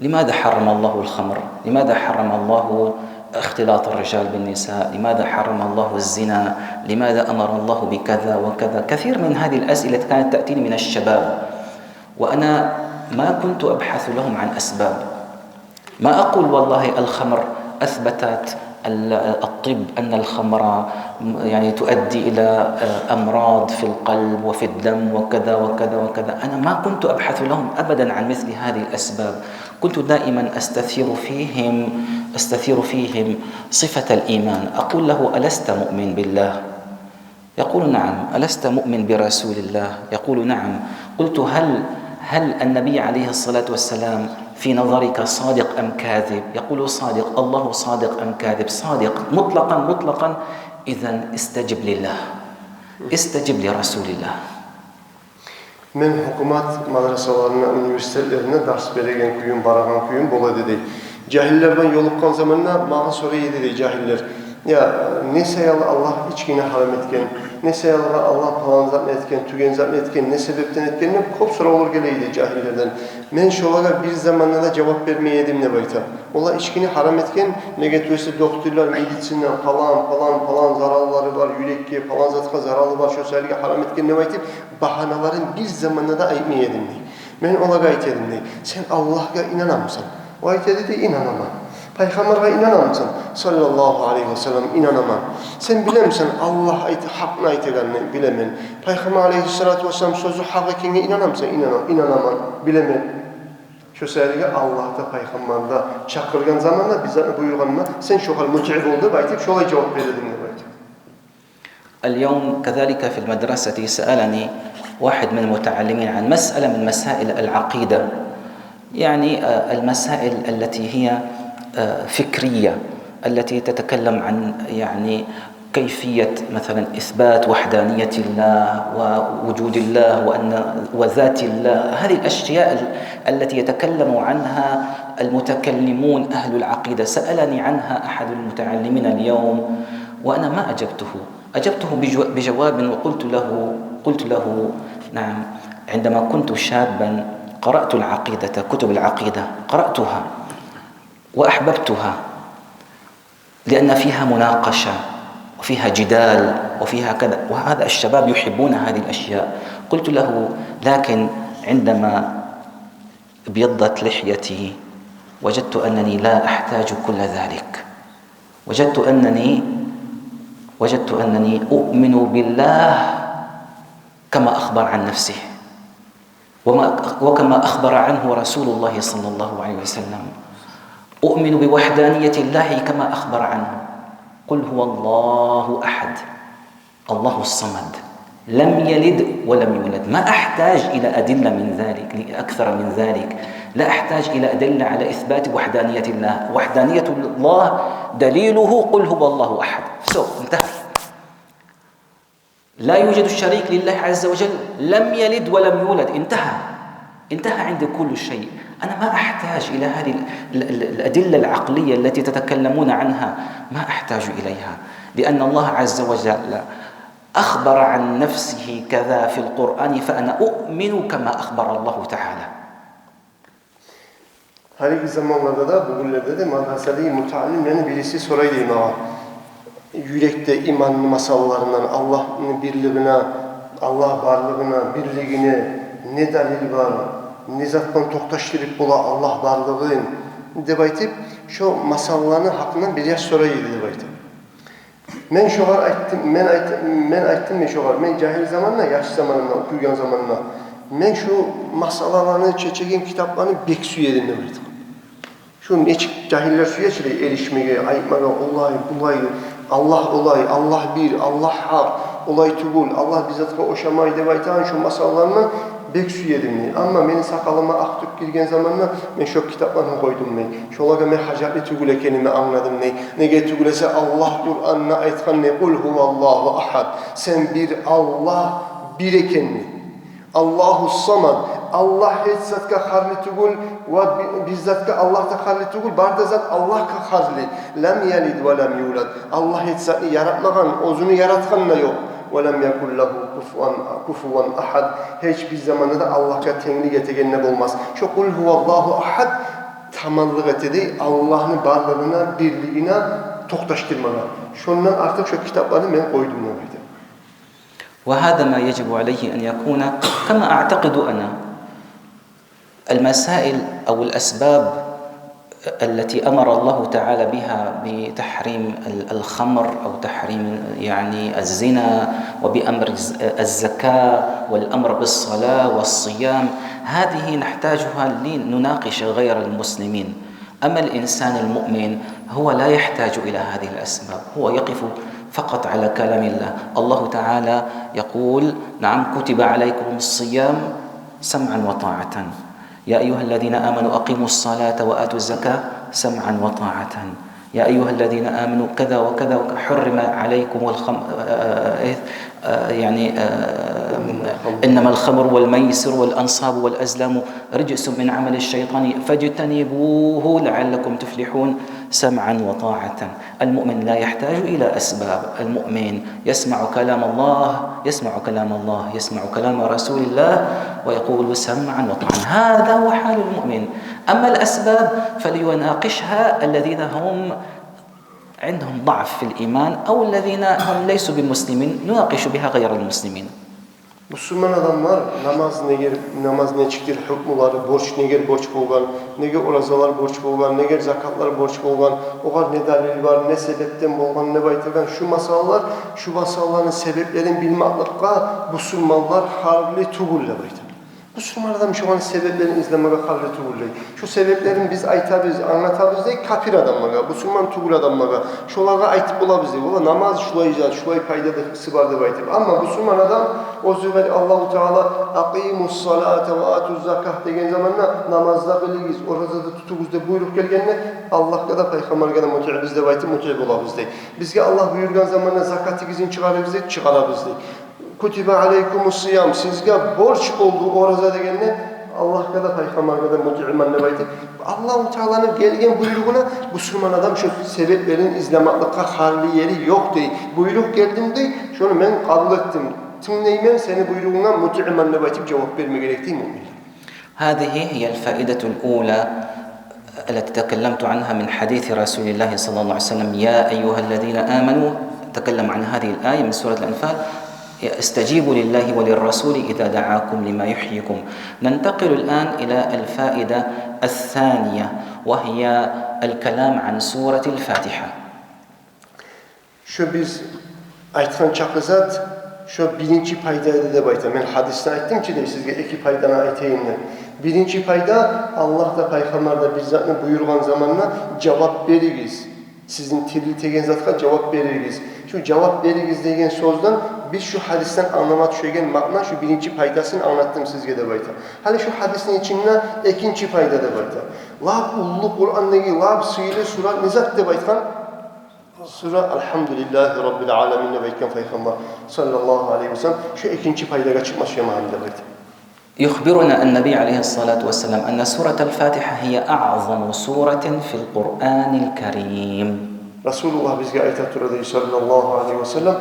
Speaker 2: لماذا حرم الله الخمر؟ لماذا حرم الله اختلاط الرجال بالنساء؟ لماذا حرم الله الزنا؟ لماذا أمر الله بكذا وكذا؟ كثير من هذه الأسئلة كانت تأتيني من الشباب وأنا ما كنت أبحث لهم عن أسباب. ما أقول والله الخمر أثبتت الطب أن الخمر يعني تؤدي إلى أمراض في القلب وفي الدم وكذا وكذا وكذا. أنا ما كنت أبحث لهم أبدا عن مثل هذه الأسباب. كنت دائما أستثير فيهم صفة الإيمان. أقول له ألست مؤمن بالله؟ يقول نعم. ألست مؤمن برسول الله؟ يقول نعم. قلت هل النبي عليه الصلاة والسلام في نظرك صادق أم كاذب؟ يقول صادق. الله صادق أم كاذب؟ صادق مطلقا. إذن استجب لله، استجب لرسول الله.
Speaker 1: Men hukumat madrasalarına, üniversitelerine ders beregen kuyum, baragan kuyum bola dedi. Cahillerden yolukkan zamanla mağa soruyu dedi cahiller. Ya ne sayalı Allah içkine haram etken, ne sayalı Allah falan zat etken, tügen zat etken, ne sebepten etkenini kop soru olur geleydi cahillerden. Men şolaga bir zamanla da cevap vermeyedim ne bayta. Ola içkini haram etken, ne getiriyorsa doktorlar, medisina falan zararları var, yürekki falan zatka zararlı var, şöyle haram etken ne bayta. Bahanaların bir zamanla da aytmeyedim ne. Men ola gayet edim ne. Sen Allah'a inanamsın. O ayet dedi inanamam. Peygamber'e inanamsın. Sallallahu aleyhi ve sellem inanamam. Sen bilemsen Allah ayeti hakkını ayteganını bilemen. Peygamber aleyhissalatu vesselam sözü hak ekene inanamsın. İnanamam. Bilemen. Şu sayıga Allah'ta Peygamber'de çakırgan zamanla bize buyurganına sen şu hal mut'ib oldu. Baytip şolay cevap veredim.
Speaker 2: اليوم كذلك في المدرسة سألني واحد من المتعلمين عن مسألة من مسائل العقيدة، يعني المسائل التي هي فكرية، التي تتكلم عن يعني كيفية مثلا إثبات وحدانية الله ووجود الله وذات الله. هذه الأشياء التي يتكلم عنها المتكلمون أهل العقيدة. سألني عنها أحد المتعلمين اليوم وأنا ما أجبته بجواب، وقلت له نعم، عندما كنت شابا قرأت العقيدة، كتب العقيدة قرأتها وأحببتها لأن فيها مناقشة وفيها جدال وفيها كذا، وهذا الشباب يحبون هذه الأشياء. قلت له لكن عندما ابيضت لحيتي وجدت أنني لا أحتاج كل ذلك. وجدت أنني أؤمن بالله كما أخبر عن نفسه وكما أخبر عنه رسول الله صلى الله عليه وسلم. أؤمن بوحدانية الله كما أخبر عنه. قل هو الله أحد الله الصمد لم يلد ولم يولد. ما أحتاج إلى أدلة من ذلك، أكثر من ذلك. لا أحتاج إلى أدلة على إثبات وحدانية الله. وحدانية الله دليله قل هو الله أحد. انتهى. لا يوجد الشريك لله عز وجل، لم يلد ولم يولد. انتهى عند كل شيء. أنا ما أحتاج إلى هذه الأدلة العقلية التي تتكلمون عنها، ما أحتاج إليها، لأن الله عز وجل أخبر عن نفسه كذا في القرآن، فأنا أؤمن كما أخبر الله تعالى.
Speaker 1: Her iki zamanlarda da bugünlerde de madraseli mutallimlerin birisi soraydı imama. Yürekte iman masallarından Allah'ın birliğine, Allah varlığına, birliğine ne dalil var, ne zattan toktaştırıp bola Allah varlığın deb aytip, şu masallarını hakkından bir yaş soraydı deb aytip. Men şoğar ayttim, men ayttim şoğar. Men cahil zamanla, yaş zamanında, okuygan zamanla. Men şu masalalarını, çeçegen kitaplarını bek süyedim deb aytip. Şu neçik cahiller suya çile erişmeye, aytmaga, olay, bulay, Allah olay, Allah bir, Allah hak, olay tugul, Allah bizatka oşamay deb aytan şu masallarını bek süyedim. Ama menin sakalıma ak tük girgen zamanla men şu kitaplarını koydum ne. Şolaga men hacatli tugul ekenimi anladım ne. Nege tugulese Allah Kur'an'na aytkan ne. Kul huvallahu ahad. Sen bir Allah bir ekenni. Allahu samad. Allah hiç zatka harli tugul ve bizzatka Allah'ta harli tugul. Barda zat Allah'ka harli. Lem yelid ve lem yulad. Allah hiç zatı yaratmagan, ozunu yaratkanla yok. وَلَمْ يَكُنْ لَهُ كُفُوًا أَحَدٍ. Hiçbir zamanda da Allah'a tenglik etegenine olmaz. Şu kul huvallahu ahad tamamlık etedi Allah'ın varlığına, birliğine toktaştırmalar. Şundan artık şu kitapları ben koydum orada.
Speaker 2: وهذا ما يجب عليه أن يكون كما أعتقد أنا. المسائل أو الأسباب التي أمر الله تعالى بها بتحريم الخمر أو تحريم يعني الزنا، وبأمر الزكاة والأمر بالصلاة والصيام، هذه نحتاجها لنناقش غير المسلمين. أما الإنسان المؤمن هو لا يحتاج إلى هذه الأسباب، هو يقف فقط على كلام الله. الله تعالى يقول نعم كتب عليكم الصيام سمعا وطاعة، يا أيها الذين آمنوا أقيموا الصلاة وآتوا الزكاة سمعا وطاعة، يا أيها الذين آمنوا كذا وكذا حرم عليكم يعني إنما الخمر والميسر والأنصاب والأزلام رجس من عمل الشيطان فاجتنبوه لعلكم تفلحون. سمعا وطاعة. المؤمن لا يحتاج إلى أسباب. المؤمن يسمع كلام الله، يسمع كلام الله، يسمع كلام رسول الله ويقول سمعا وطاعة. هذا هو حال المؤمن. أما الأسباب فليناقشها الذين هم عندهم ضعف في الإيمان أو الذين هم ليسوا بمسلمين، نناقش بها غير المسلمين.
Speaker 1: Müslüman adamlar namaz neçiktir, hükmüleri, borç neger borç bolgan, neger orazalar borç bolgan, neger zakatlar borç bolgan, oğar ne dalil var, ne sebepten bolgan, ne baytırgan, şu masalların sebeplerin bilmaklıkka Müslümanlar harli tugulle baytır. Müslüman adam şu an sebeplerini izlemeye harli tugulle. Şu sebeplerin biz aytabız, anlatabız değil, kafir adamlara, Müslüman tugul adamlara, şolara aytıp olabız değil. Ola namaz şulayacağız, şulay paydadır, sıbardı baytır. Ama Müslüman adam o züveli Allah-u Teala aqimus salate ve atuz zakah degen zamanla namazda kılıyız, orazada tutuguz de buyruk gelgenle Allah kadar peygamber kadar mut'i bizde baytı mut'i olabız değil. Bizge Allah buyurgan zamanla zakatı gizin çıkarabız değil, çıkarabız değil. Kutibe aleykumus siyam, sizge borç oldu oraza degenle Allah kadar peygamber kadar mut'i manne baytı. Allah-u Teala'nın gelgen buyruğuna Müslüman adam şu sebeplerin izlemaklıkka harli yeri yok değil. Buyruk geldim değil, şunu ben kabul ettim. Tümleymen seni buyruğuna mut'iman nebatim cevap verme gerektiği mümin.
Speaker 2: هذه هي الفائدة الأولى التي تكلمت عنها من حديث رسول الله صلى الله عليه وسلم. يا أيها الذين آمنوا، تكلم عن هذه الآية من سورة الأنفال. استجيبوا لله وللرسول إذا دعاكم لما يحييكم. ننتقل الآن إلى الفائدة الثانية وهي الكلام عن سورة الفاتحة.
Speaker 1: Şu biz aytkan çakızat şu birinci paydada da bayta. Ben hadisten ayttim ki de sizge iki paydana aytayımlar. Birinci payda Allah da peygamber de bizzatını buyurgan zamanla cevap veririz. Sizin tiril tegen zatka cevap veririz. Şu cevap veririz degen sözden biz şu hadisten anlamak şögen makna şu birinci paydasını anlattım sizge de bayta. Hani şu hadisin içinde ikinci payda da bayta. Lab ullu Kur'an'daki lab suyili surat nizat de baytkan. Sura Elhamdülillahi Rabbil Alemin'le baytkan peygamber sallallahu aleyhi ve sellem şu ikinci paydaga çıkmış yamağında bayta.
Speaker 2: يخبرنا النبي عليه الصلاة والسلام أن سورة الفاتحة هي أعظم سورة في القرآن الكريم.
Speaker 1: Resulullah bizge ayet turada sallallahu aleyhi ve sellem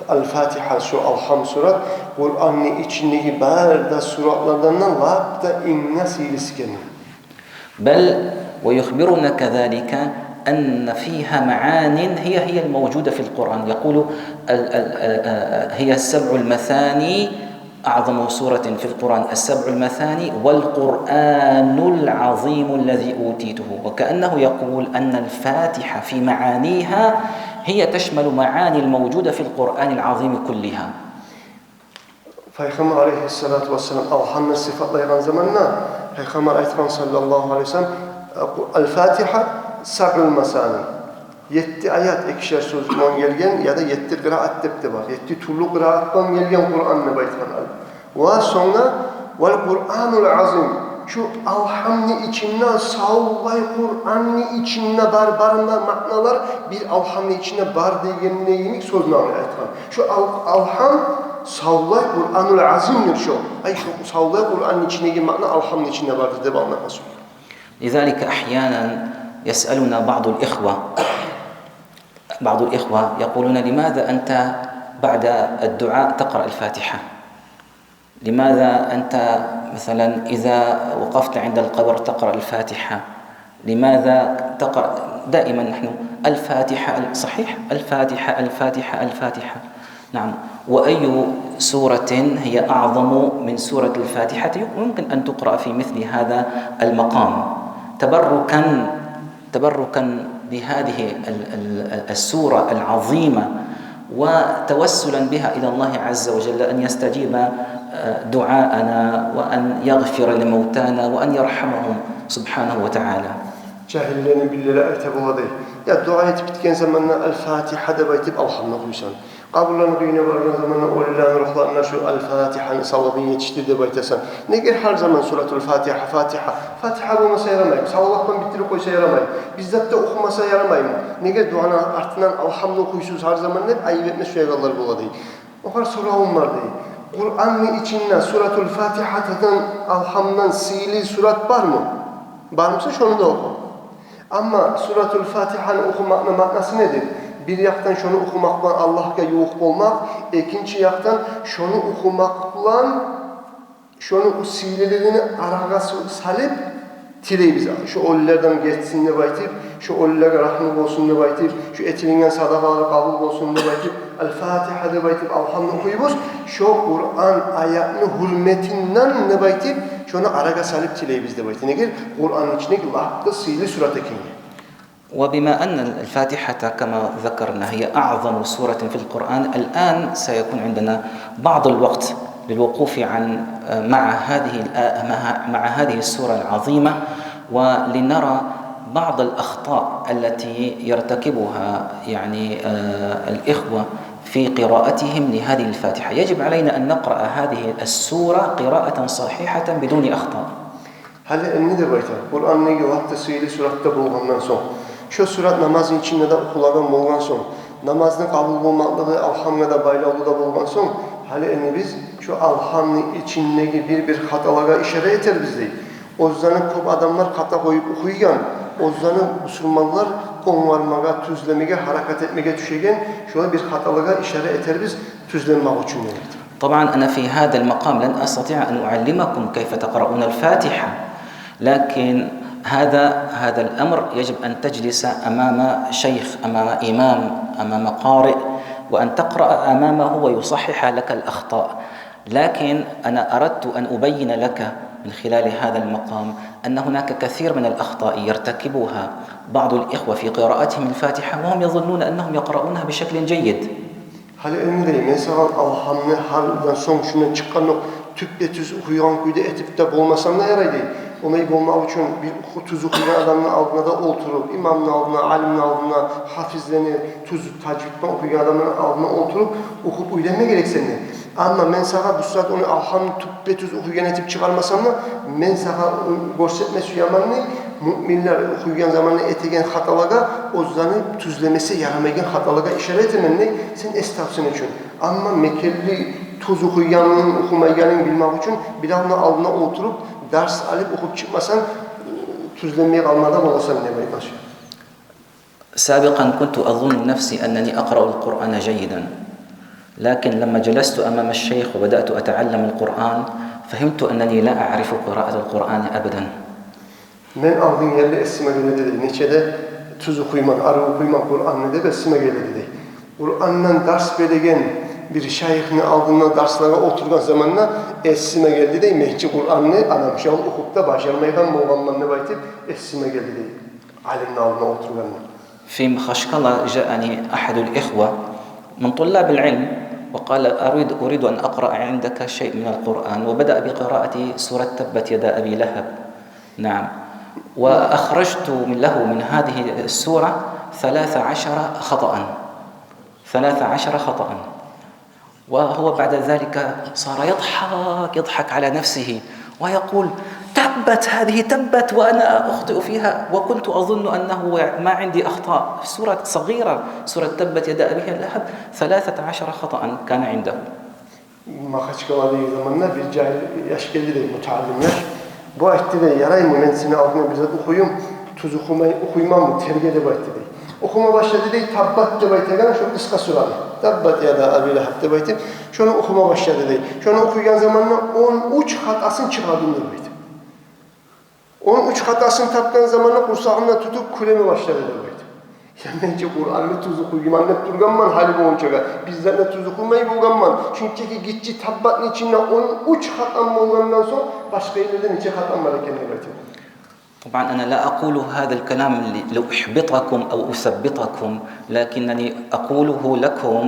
Speaker 1: El-Fatiha şu Elham surat Kur'an'ın içindeki barda suratlardan labda inna silisken.
Speaker 2: بل ويخبرنا كذلك أن فيها معان هي الموجودة في القرآن. يقول هي السبع المثاني، أعظم سورة في القرآن السبع المثاني والقرآن العظيم الذي أوتيته. وكأنه يقول أن الفاتحة في معانيها هي تشمل معاني الموجودة في القرآن العظيم كلها.
Speaker 1: Peygamber aleyhissalatu vesselam Allah'ın sıfatlayan zamanla Peygamber ayetkan sallallahu aleyhi ve sellem El-Fatiha sab'ul masani. 7 ayat ikişer sözünden gelgen ya da 7 kıraat tepti var. 7 türlü kıraattan gelgen Kur'an'la baytkan. Ve sonra vel Kur'anul azim. Şu Alhamni içinde savvay Kur'an'ni içinde barbarında maknalar bir Alhamni içinde bar degenine yenik sözünü ayetkan. Şu Alham savvay Kur'anul azimdir şu. Ay şu savvay Kur'an'ın içindeki makna Alhamni içinde vardır diye anlatması.
Speaker 2: لذلك أحيانا يسألنا بعض الإخوة يقولون لماذا أنت بعد الدعاء تقرأ الفاتحة؟ لماذا أنت مثلا إذا وقفت عند القبر تقرأ الفاتحة؟ لماذا تقرأ دائما نحن الفاتحة؟ صحيح الفاتحة الفاتحة الفاتحة. نعم. وأي سورة هي أعظم من سورة الفاتحة يمكن أن تقرأ في مثل هذا المقام تبركا بهذه السورة العظيمة وتوسلا بها إلى الله عز وجل أن يستجيب دعاءنا وأن يغفر لموتانا وأن يرحمهم سبحانه وتعالى.
Speaker 1: Cahillerin billeri ayet buladı. Ya dua etip bitken zamanla El-Fatiha'da baytip Allah'ına kuysan. Kabullarını düğüne vargan zamanla Allah'ın ruhlarına şu El-Fatiha'nın salavını yetiştirdi baytasan. Ne gel her zaman suratul Fatiha, Fatiha bulmasa yaramayım. Salavaktan bitirip koysa yaramayım. Bizzat da okumasa yaramayım. Ne gel duanın artından Allah'ın okuysuz her zaman ne ayıp etme süregalları buladı. O kadar soru onlar değil. Kur'an'ın içinden Suratul Fatiha'dan Alham'dan sihirli surat var mı? Var mısa şunu da oku. Ama Suratul Fatiha'nın okumakla manası nedir? Bir yaktan şunu okumakla Allah'a yoğuk olmak, ikinci yaktan şunu okumakla şunu sihirlerini arağa salıp tiley bize. Şu ölülerden geçsin ne baytip, şu ölülere rahmet olsun ne baytip, şu etilinden sadakaları kabul olsun ne baytip, El-Fatiha ne baytip, Alhamdülillah okuyubuz. Şu Kur'an ayetinin hürmetinden ne baytip, şunu arağa salıp tiley bizde baytip. Ne gel? Kur'an'ın içindeki lahkı sihirli surat ekini.
Speaker 2: وبما أن الفاتحة كما ذكرنا هي أعظم سورة في القرآن الآن سيكون عندنا بعض الوقت للوقوف مع هذه السورة العظيمة ولنرى بعض الأخطاء التي يرتكبها يعني الإخوة في قراءتهم لهذه الفاتحة. يجب علينا أن نقرأ هذه السورة قراءة صحيحة بدون أخطاء.
Speaker 1: هل ne de baytar? Kur'an'ın yılakta sihirli suratta bulunandan sonra şu surat namazın içinde de okulagan bolgan son, namazın kabul olmaklığı alhamdülillah baylağı da bolgan son, hali biz şu alhamdın içindeki bir hatalara işaret eter bizde. O yüzden çok adamlar hata koyup okuyan, o yüzden Müslümanlar konvarmaga, tüzlemege, hareket etmege düşegen şöyle bir hatalara işaret eter biz tüzlenmek için.
Speaker 2: طبعا أنا في هذا المقام لن أستطيع أن أعلمكم كيف تقرؤون الفاتحة، لكن هذا الأمر يجب أن تجلس أمام شيخ، أمام إمام، أمام قارئ، وأن تقرأ أمامه ويصحح لك الأخطاء. لكن أنا أردت أن أبين لك من خلال هذا المقام أن هناك كثير من الأخطاء يرتكبها بعض الإخوة في قراءتهم الفاتحة وهم يظنون أنهم يقرؤونها بشكل جيد.
Speaker 1: Hali ömrüyle mesela Allah'ın halden son şuna çıkanı tüple tüz okuyan kuyda etip de bulmasam ne yaraydı? Onu bulmak için bir tüz okuyan adamın altına da oturup, imamın altına, alimin altına, hafizlerini, tüz tacvitten okuyan adamın altına oturup okup uylanma gerekse ne? Ama ben sana bu saat onu Allah'ın tüple tüz okuyan etip çıkarmasam da ben sana göstermesi yaman ne? Müminler okuyan zamanı etegen hatalığa ozdanı tüzlemesi yaramayan hatalığa işaret etmenle sen estağfursun için. Ama mekelli tuz okuyanın okumayanın bilmek için bir daha altına oturup ders alıp okup çıkmasan tüzlemeye kalmadan olasın demek başlıyor.
Speaker 2: سابقا كنت أظن نفسي أنني أقرأ القرآن جيدا، لكن لما جلست أمام الشيخ وبدأت أتعلم القرآن فهمت أنني لا أعرف قراءة القرآن أبدا.
Speaker 1: Men aldığım yerle esime göre dedi. Neçede tuz okuyman, arı okuyman Kur'an'ı dedi, esime göre dedi. Kur'an'dan ders veregen bir şeyhini aldığında derslere oturgan zamanla esime geldi de mehci Kur'an'ı anam şahıl okup da başarmayken boğanman ne baytip esime geldi de. Alimin aldığına oturganla.
Speaker 2: في مخشكلة جاءني أحد الإخوة من طلاب العلم وقال أريد أن أقرأ عندك شيء من القرآن، وبدأ بقراءة سورة تبت يدا أبي لهب. نعم. وأخرجت له من هذه السورة 13 خطأ، وهو بعد ذلك صار يضحك على نفسه ويقول تبت وأنا أخطئ فيها وكنت أظن أنه ما عندي أخطاء. سورة صغيرة، سورة تبت يدا أبي لهب 13 خطأ كان عنده.
Speaker 1: ما خشكوا هذه زماننا bir cahil yaş geldi de müteallim yaş. Bu ayette de yarayım mı? Ben seni aldığına bizzat okuyum. Tuz okuymam mı? Terbiye de bu ayette de. Okuma başladı de tabbat de baytegan şu kıska suralı. Tabbat ya da abiyle hatta bayte. Şunu okuma başladı de. Şunu okuyan zamanla 13 hatasını çıkardım da bayte. 13 hatasını taptan zamanla kursağımla tutup kuleme başladı da bayte. Yani Kur'an'ı tuz okuyum anlat durganman hali boğuncaga. Bizden de tuz okumayı boğanman. Çünkü gitçi tabbatın içinde 13 hatam boğandan sonra başka yerlerden içe hatam var kendine bayte.
Speaker 2: طبعا أنا لا أقول هذا الكلام لأحبطكم أو أثبطكم، لكنني أقوله لكم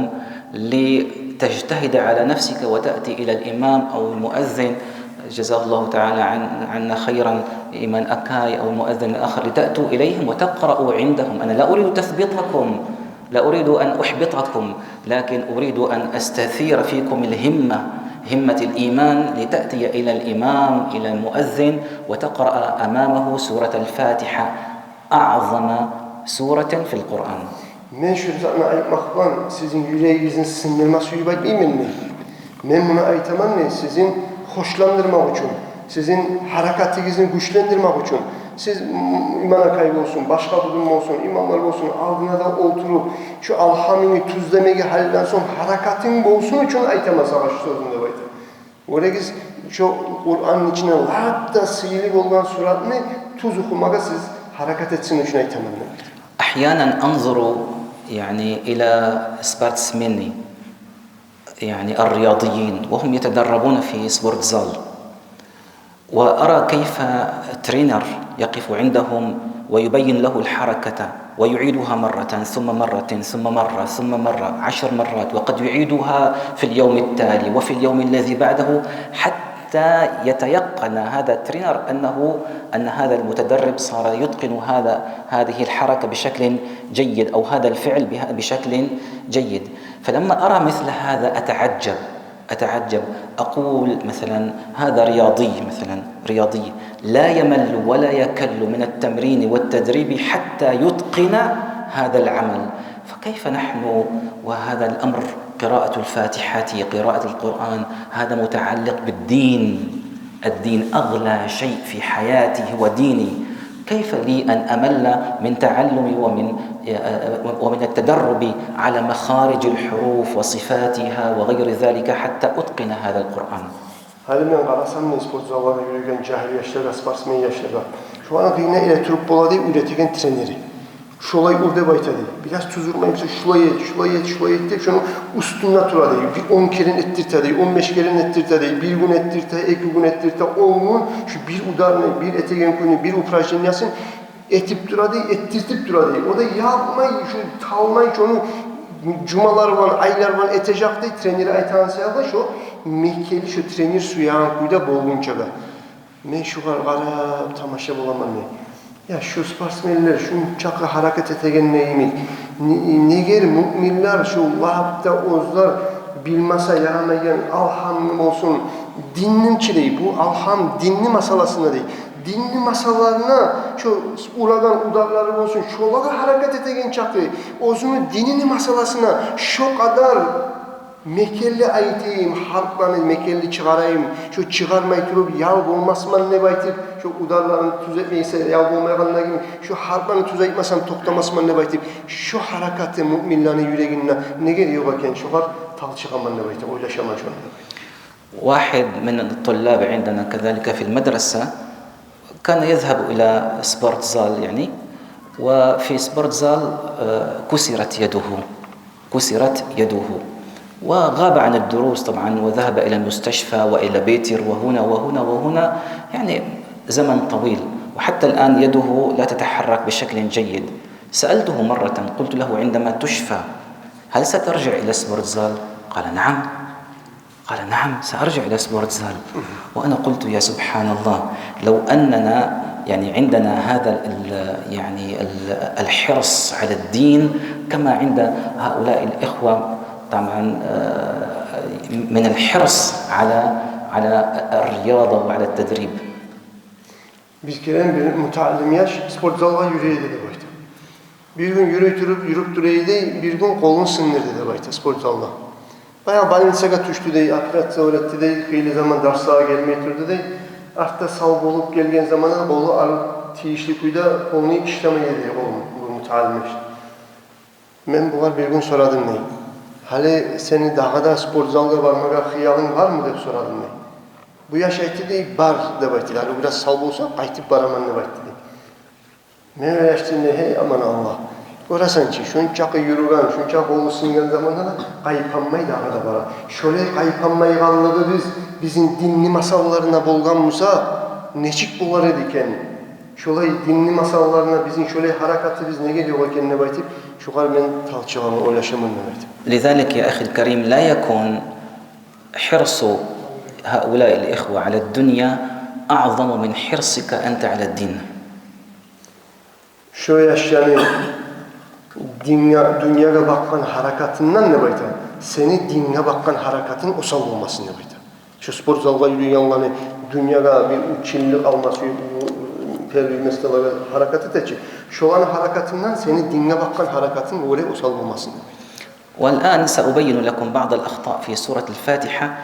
Speaker 2: لتجتهد على نفسك وتأتي إلى الإمام أو المؤذن جزاه الله تعالى عنا خيرا، إيمان أكاي أو المؤذن الآخر، لتأتوا إليهم وتقرأوا عندهم. أنا لا أريد تثبيطكم، لا أريد أن أحبطكم، لكن أريد أن أستثير فيكم همة الإيمان لتأتي إلى الإمام إلى المؤذن وتقرأ أمامه سورة الفاتحة أعظم سورة في القرآن.
Speaker 1: Men şu zaman ayıp makban sizin yüreğinizin sinirme suyu bayt bilmem mi? Men bunu aytaman men sizin hoşlandırmak için, sizin harekatinizi güçlendirmek için. Siz imana kaybı olsun, başka durum olsun, imamlar olsun, aldığına da oturup şu alhamini tuzlemeyi halden son harekatın bolsun için aytamasa başı sözünde baydı. Öyle şu Kur'an'ın içine hatta sıyılık olan suratını tuz okumaga siz hareket etsin için aytaman.
Speaker 2: أحيانا أنظر يعني إلى سبورتسميني يعني الرياضيين وهم يتدربون في سبورتزال وأرى كيف ترينر يقف عندهم ويبين له الحركة ويعيدها مرة ثم مرة ثم مرة ثم مرة 10 مرات وقد يعيدها في اليوم التالي وفي اليوم الذي بعده حتى يتيقن هذا الترينر أن هذا المتدرب صار يتقن هذه الحركة بشكل جيد أو هذا الفعل بشكل جيد. فلما أرى مثل هذا أتعجب أقول مثلا هذا رياضي لا يمل ولا يكل من التمرين والتدريب حتى يتقن هذا العمل. فكيف نحن وهذا الأمر قراءة الفاتحة قراءة القرآن هذا متعلق بالدين. الدين أغلى شيء في حياتي هو ديني. كيف لي أن أمل من تعلمي ومن التدرب على مخارج الحروف وصفاتها وغير ذلك حتى أتقن هذا القرآن.
Speaker 1: Hali men qarasam men sporcularla yürüyen cahil yaşlarda, sportsmen yaşlarda. Şu an yine ile Türk boladı üretigen treneri. Şolay orada baytadı. Biraz tuzurmayım şulay et deyip şunu üstünde turadı. Bir 10 kere ettirtedi, 15 kere ettirtedi, bir gün ettirte, 2 gün ettirte, 10 gün şu bir udarını, bir etegen günü, bir uprajın yasın etip duradı, ettirtip duradı. O da yapmayı, şu talmayı, onu cumalar var, aylar var, etecek değil, treneri aytansaya da şu mehkeli şu trener suyağın kuyda bolgunçaga. Men şu qarab tamaşa bolaman men. Ya şu sportsmenler şu çakı hareket etegen neymi? Neger müminler şu vahapta ozlar bilmasa yaramayan alhamım olsun. Dinnim çileyi bu alham dinli masalasında değil. Dinli masalarına şu ulagan udarları olsun. Şolaga hareket etegen çakı. Ozunu dinini masalasına şu kadar mekelli aytayım, harplarını mekelli çıkarayım, şu çıkarmayı durup yal olmasman ne baytip, şu udarlarını tuz etmeyse yal olmayanlar gibi, şu harplarını tuz etmesem toktamasman ne baytip, şu harekatı müminlerin yüreğine ne geliyor bakın, şu var tal çıkaman ne baytip, oylaşaman şu an.
Speaker 2: واحد من الطلاب عندنا كذلك في المدرسة كان يذهب إلى سبورتزال يعني وفي سبورتزال كسرت يده وغاب عن الدروس طبعا وذهب إلى المستشفى وإلى بيتر وهنا يعني زمن طويل وحتى الآن يده لا تتحرك بشكل جيد. سألته مرة قلت له عندما تشفى هل سترجع إلى سبورتزال؟ قال نعم سأرجع إلى سبورتزال. وأنا قلت يا سبحان الله لو أننا يعني عندنا هذا يعني الحرص على الدين كما عند هؤلاء الإخوة طبعا من الحرص على الرياضة وعلى التدريب.
Speaker 1: Biz keren bir müteallim yaş sporcularla yürüye dedi bayta. Bir gün yürüp dureydi, bir gün kolun sınır dedi bayta sporcularla. Bayağı balinsaga düştü dey, operatsiya öğretti dey, heyli zaman derslara gelmeye turdu dey. Artta sağ bolup gelgen zamana bolu alıp tiyişli kuyda kolunu işlemeye dedi bu müteallim yaş. Ben bu var bir gün soradım ney. Hali seni daha da sporcularla varmaga hıyalın var mı deyip soradım ney. Bu yaş aytı dey, bar de baytı. Yani biraz sağ bolsa aytıp baraman ne baytı dey. Men öyle yaştım dey, hey aman Allah. Orasan ki, şunçakı yürüyen, şunçak oğlu singen zamanında da kayıpanmayı daha da bara. Şöyle kayıpanmayı kallığı bizim dinli masallarına bolganmısa neçik bular ediken. Şöyle dinli masallarına bizim şöyle harekatı biz ne geliyor o kendine baytıp şu kadar ben talçılamı, ulaşamın ne baytıp.
Speaker 2: لذلك يا أخي الكريم لا يكون حرص هؤلاء الإخوة على الدنيا أعظم من حرصك أنت على الدين.
Speaker 1: Şöyle yaşayanı dünyaya bakan harekatından ne bayta? Seni dinine bakan harekatın osal olmasın ne bayta? Şu spor zalga yürüyenlerini dünyaya bir 3 yıllık alması, pervimestelere harekatı teçi. Şu an harekatından seni dinine bakan harekatın öyle osal olmasın ne bayta?
Speaker 2: والآن سأبين لكم بعض الأخطاء في سورة الفاتحة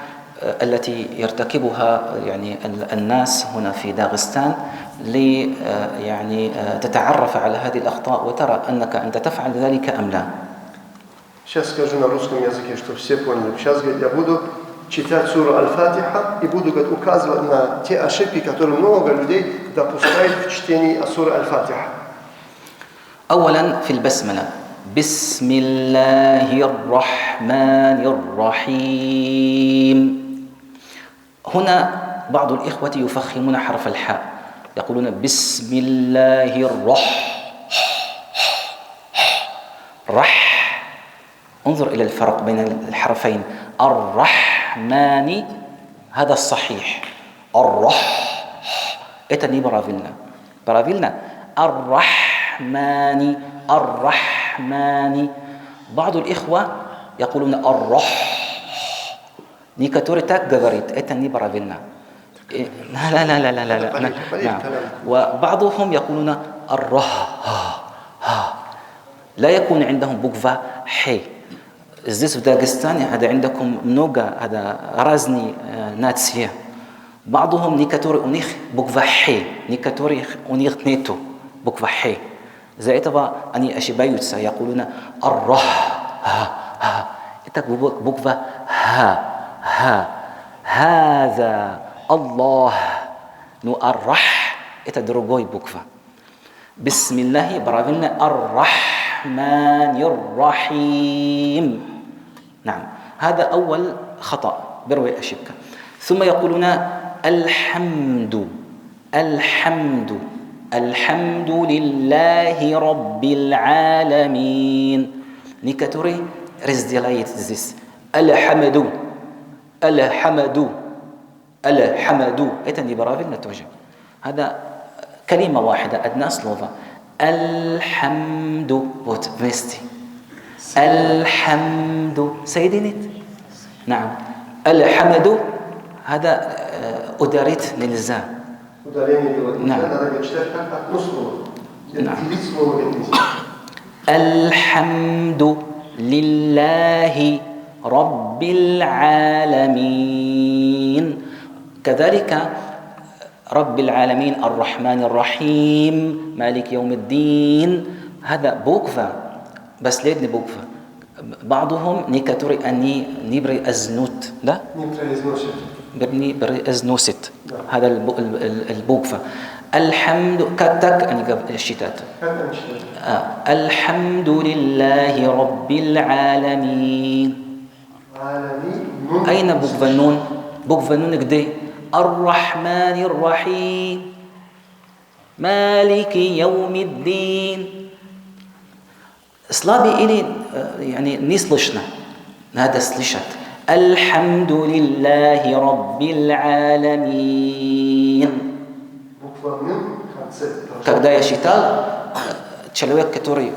Speaker 2: التي يرتكبها يعني الناس هنا في داغستان يعني تتعرف على هذه الأخطاء وترى أنك أنت تفعل ذلك أم لا.
Speaker 1: Сейчас скажу на русском языке, чтобы все поняли. Сейчас я буду читать суру Аль-Фатиха и буду указывать на те ошибки, которые много людей допускают в чтении суры Аль-Фатиха.
Speaker 2: أولا في البسملة بسم الله الرحمن الرحيم. هنا بعض الإخوة يفخمون حرف الحاء يقولون بسم الله رح. انظر إلى الفرق بين الحرفين. الرحمن هذا الصحيح. الرح إتني براvilna الرحمن. بعض الإخوة يقولون الرح نيكاتوري تاك غغريت إتني براvilna. لا. وبعضهم يقولون الره لا يكون عندهم بوكفا حي. Здесь в Дагестане هذا عندكم много هذا разные нации. بعضهم некоторые у них буква х, некоторые у них нету буква х. Из-за этого они ошибаются, يقولون الره это буква х. هذا الله. Но الرح это другой буква. بسم الله правильно الرحمن الرحيم. نعم هذا أول خطأ بروي أشبك. ثم يقولون الحمد لله رب العالمين. نيكاتوري رزدلايت زيس الحمد إتني برافل نتوجه. هذا كلمة واحدة أدنى سلوفا. الحمد بوت فيستي الحمد سيدينيت. نعم الحمد هذا أداريت للزا. نعم. الحمد لله رب العالمين. كذلك رب العالمين الرحمن الرحيم مالك يوم الدين. هذا بوكفا بس ليدني بوكفا. بعضهم نيكاتوري أني نبري أزنوت لا برني بري أزنوست. هذا البوكفا. الحمد كتك أني الشتات. الحمد لله رب العالمين. أين بوكفا النون؟ بوكفا النون كدي الرحمن الرحيم مالك يوم الدين. سلابي إلي يعني نيسلشنا هذا سلشت. الحمد لله رب العالمين. Когда я считал, человек, который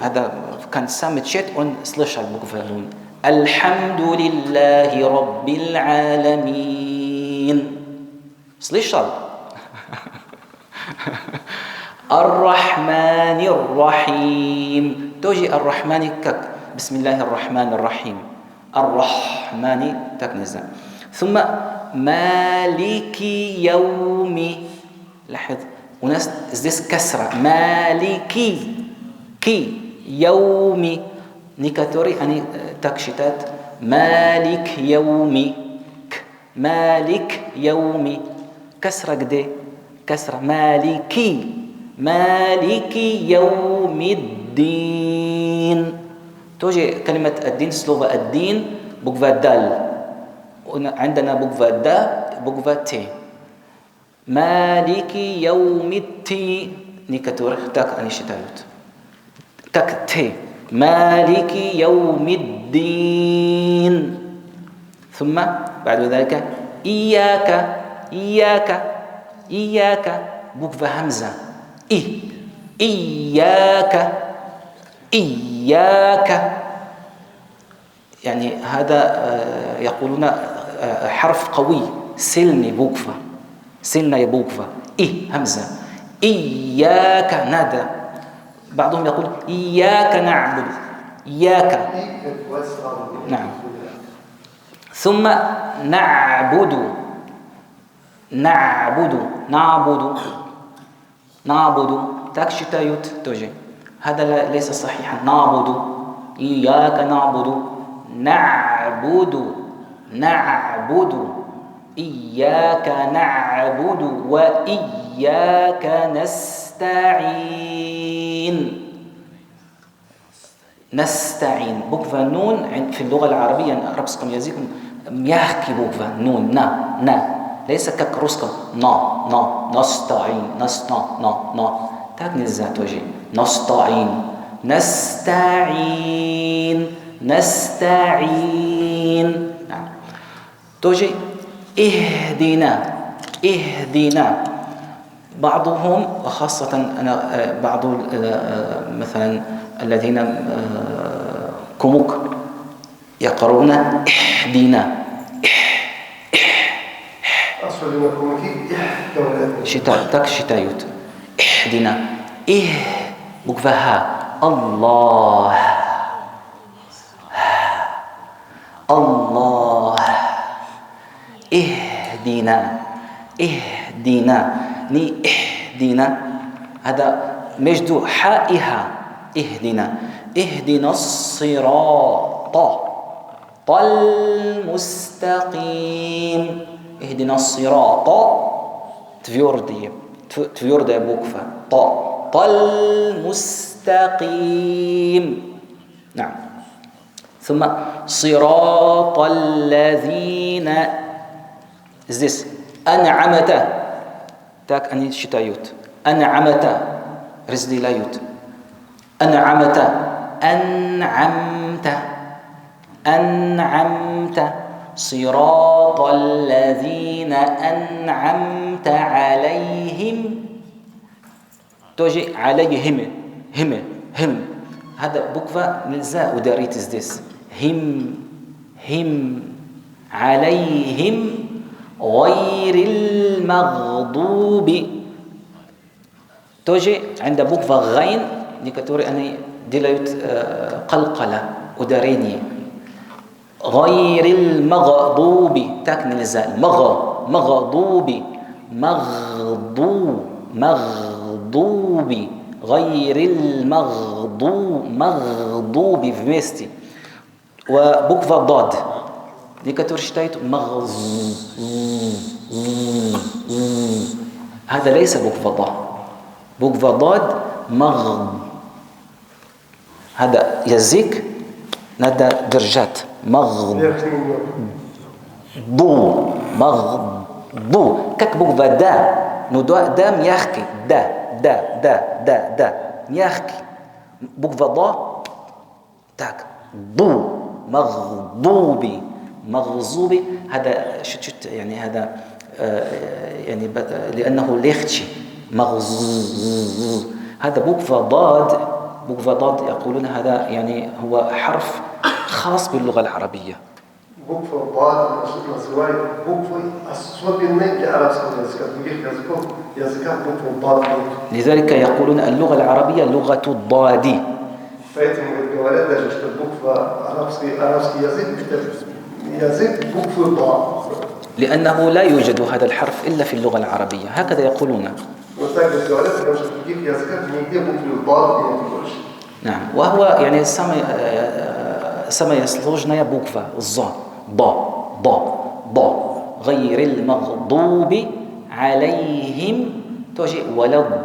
Speaker 2: كان سامت شيء он слышал букву нун. الحمد لله رب العالمين. слышал? الرحمن الرحيم. توجي الرحمن كك بسم الله الرحمن الرحيم. الرحمن تكنزا. ثم مالك يوم. لاحظ وناس здесь كسرة. مالكي كي يوم نيكاتوري أني تكشتات. مالك يومي مالك يومي كسرة قدي كسرة. مالكي يوم الدين. توجي كلمة الدين سلوفا الدين بوكفا دال. عندنا بوكفا دا بوكفا تي. مالكي يوم التي نيكاتور تاك أني شتايوت تاك تي. مالكي يوم الدين. ثم بعد ذلك إياك بوكفا همزة. إياك يعني هذا يقولون حرف قوي. سلني بوكفا سلنا يبوكفا. همزة. إياك نادى. بعضهم يقول إياك نعبد إياك. نعم. ثم نعبد تكشتايوت توجي، هذا ليس صحيحا. نعبد، إياك نعبد، نعبد إياك نعبد وإياك نستعين. بوكفا نون في اللغة العربية ربسكم يزيكم يحكي بوكفا نون نا ليس ككروسكم نا نستعين نا تاكني الزات وجي نستعين. نعم. توجي اهدنا. بعضهم وخاصة أنا بعض مثلا الذين كموك يقرؤون اهدنا. شتايوت اهدنا بكفها الله اهدنا هذا مجد حائها. اهدنا الصراط المستقيم. اهدنا الصراط تفيوردي بوكفا المستقيم. نعم. ثم صراط الذين زيس أنعمت تاك أني شتايوت أنعمت رزلي لايوت أنعمت صراط الذين أنعمت عليهم. توجي عليهم هم هذا بوكفا نلزا وداريت زديس هم عليهم غير المغضوب. توجي عند بوكفا غين ديكاتوري أني ديلايوت قلقلة وداريني غير المغضوب تاكن نلزا مغضوب غير مغضوب في ميستي. وبوكفا ضاد ديكاتور شتايت هذا ليس بوكفا ضاد هذا يزيك نادى درجات مغضو كك بوكفا دا مياخكي دا مياخكي بوكفا ضا تاك مغضوبي هذا شت يعني هذا يعني لأنه ليختشي هذا بوكفا ضاد يقولون هذا يعني هو حرف خاص باللغة العربية.
Speaker 1: بوكفا ضاد مسواي بوكفا أصوب النجد على يزكى بوكفا ضاد.
Speaker 2: لذلك يقولون اللغة العربية لغة الضاد.
Speaker 1: فايتم الجوالات ده جشت بوكفا عربسكي يزيد بوكفا ضاد
Speaker 2: لأنه لا يوجد هذا الحرف إلا في اللغة العربية هكذا يقولون. نعم. وهو يعني سما يسلوجنا يا بوكفا الظا ضا غير المغضوب عليهم توجي ولد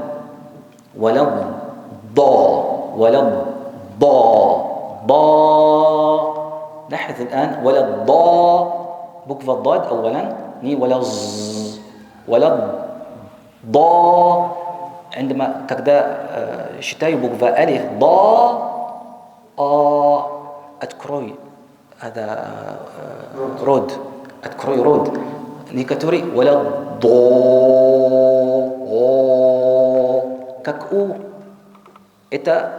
Speaker 2: ضا. لاحظ الآن ولد ضا بوكفا الضاد أولا ني ولد ضا. عندما كذا شتاي بوكفا ألف ضا أتكروي هذا رود أتكروي رود نيكاتوري ولا ضو كاكو إتا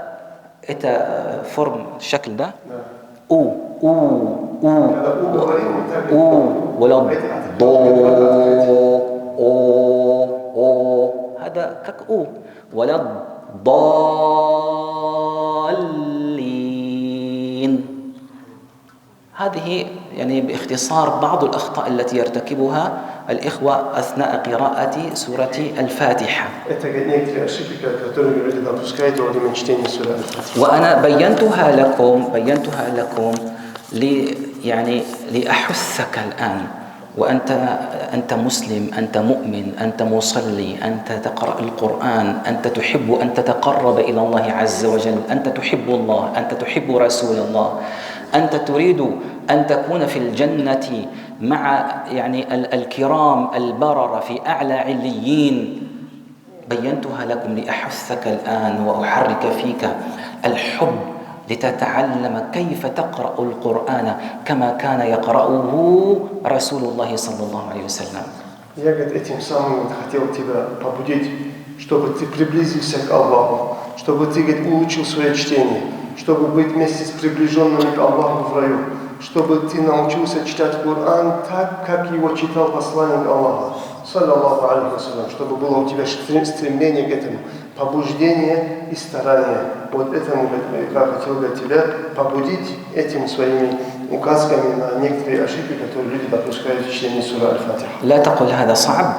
Speaker 2: فورم الشكل ده أو ولا ضو هذا كاكو ولا ضالين هذه يعني باختصار بعض الأخطاء التي يرتكبها الإخوة أثناء قراءة سورة الفاتحة. وأنا بينتها لكم يعني لأحثك الآن، أنت مسلم، أنت مؤمن، أنت مصلي، أنت تقرأ القرآن، أنت تحب أن تتقرب إلى الله عز وجل، أنت تحب الله، أنت تحب رسول الله، أنت تريد أن تكون في الجنة مع يعني الكرام البررة في أعلى عليين. بينتها لكم لأحثك الآن وأحرك فيك الحب لتتعلم كيف تقرأ القرآن كما كان يقرأه رسول الله صلى الله عليه وسلم.
Speaker 1: Я, этим самым хотел тебя побудить, чтобы ты приблизился к Аллаху, чтобы ты, улучшил свое чтение, чтобы быть вместе с приближенными к Аллаху в раю, чтобы ты научился читать Коран так, как его читал посланник Аллаха, саллаллаху алейхи вассалям, чтобы было у тебя стремление к этому, побуждение и старание. Вот этому я хотел бы тебя побудить этими своими указками на некоторые ошибки, которые люди допускают в чтении суры Аль-Фатиха.
Speaker 2: لا تقل هذا صعب،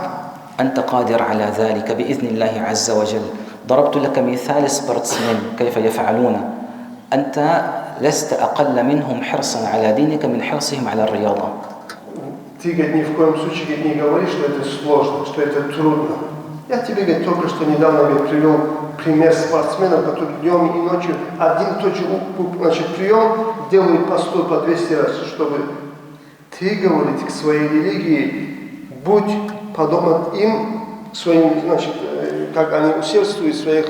Speaker 2: أنت قادر على ذلك بإذن الله عز وجل. ضربت لك مثال سبورتسمين كيف يفعلون. أنت لست أقل منهم حرصا على دينك من حرصهم على الرياضة.
Speaker 1: Ты, ни в коем случае не говоришь, что это сложно, что это трудно. Я тебе только что недавно привел пример спортсменов, которые днем и ночью один и тот же прием делают по 100, по 200 раз, чтобы ты, говорит, к своей религии, будь подобен им, своим, как они усердствуют в своих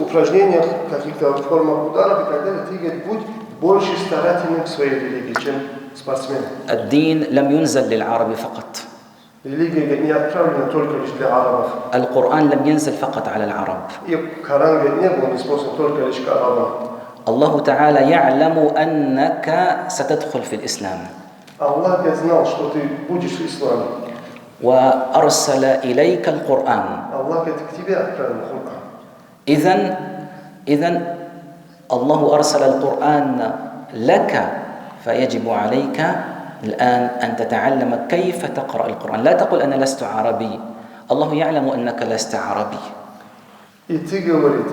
Speaker 1: упражнениях, каких-то формах ударов и так далее, ты, говорит, будь больше старательным к своей религии, чем спортсмены.
Speaker 2: الدين لم ينزل للعرب فقط.
Speaker 1: Религия не отправлена только лишь для арабов.
Speaker 2: القرآن لم ينزل فقط على العرب.
Speaker 1: И Коран не был исполнен только лишь к арабам.
Speaker 2: الله تعالى يعلم أنك ستدخل في الإسلام.
Speaker 1: Аллах знал, что ты будешь в исламе.
Speaker 2: وأرسل إليك القرآن.
Speaker 1: Аллах к тебе отправил Коран.
Speaker 2: إذن الله أرسل القرآن لك، فيجب عليك الآن أن تتعلم كيف تقرأ القرآن. لا تقل أنا لست عربي، الله يعلم أنك لست عربي.
Speaker 1: И ты, говорит,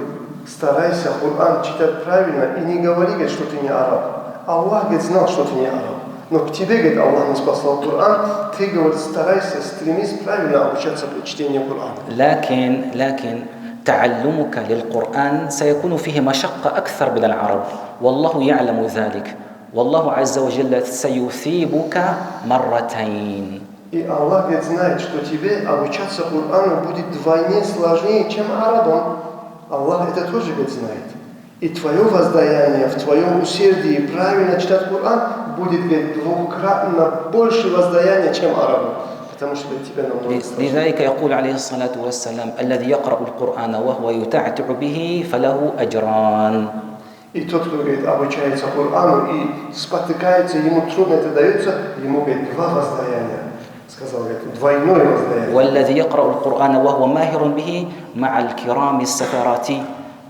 Speaker 1: старайся Коран читать правильно и не говори, что ты не араб. Аллах, знал, что ты не араб. Но к тебе, говорит, Аллах не спасал Коран, ты, говорит, старайся, стремись правильно обучаться по чтению Корана.
Speaker 2: لكن تعلمك للقرآن سيكون فيه مشقة أكثر من العرب، والله يعلم ذلك، والله عز وجل سيثيبك مرتين.
Speaker 1: И Аллах знает, что тебе обучаться Корану будет вдвойне сложнее, чем арабам. Аллах это тоже знает. И твое воздаяние в твоем усердии правильно читать Коран будет двукратно больше воздаяния, чем арабам. Потому что тебе намного сложнее.
Speaker 2: لذلك يقول عليه الصلاة والسلام: الذي يقرأ القرآن وهو يتعتع به فله أجران.
Speaker 1: И тот, кто, говорит, обучается Корану и спотыкается, ему трудно это дается, ему, говорит, два воздаяния. Сказал, говорит, двойное воздаяние.
Speaker 2: والذي يقرأ القرآن وهو ماهر به مع الكرام السفرات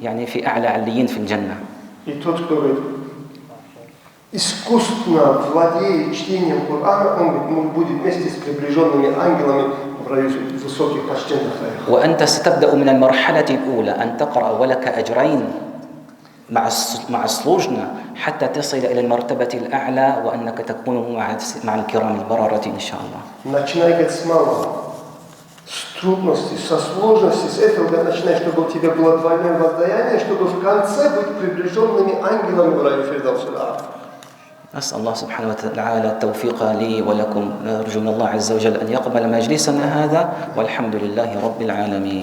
Speaker 2: يعني في أعلى عليين في الجنة.
Speaker 1: И тот, кто, говорит, искусственно владеет чтением Корана, он будет вместе с приближенными ангелами в раю высоких почтенных раях.
Speaker 2: وأنت ستبدأ من المرحلة الأولى أن تقرأ ولك أجرين مع السلوجنا حتى تصل إلى المرتبة الأعلى وأنك تكون مع الكرام البررة إن شاء الله.
Speaker 1: Начинай с малого, с трудностей, со сложностей, с этого начинай, чтобы у тебя было двойное воздаяние, чтобы в конце быть приближенными ангелами в раю Фирдаус аль-А'ля.
Speaker 2: أسأل الله سبحانه وتعالى التوفيق لي ولكم. نرجو من الله عز وجل أن يقبل مجلسنا هذا، والحمد لله رب العالمين.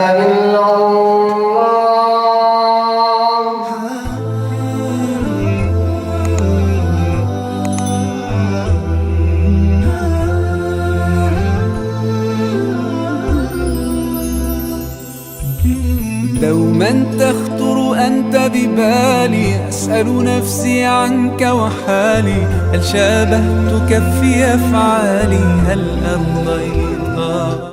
Speaker 3: دوما تخطر أنت ببالي، أسأل نفسي عنك وحالي، هل شابهتك في أفعالي، هل أرضيتها؟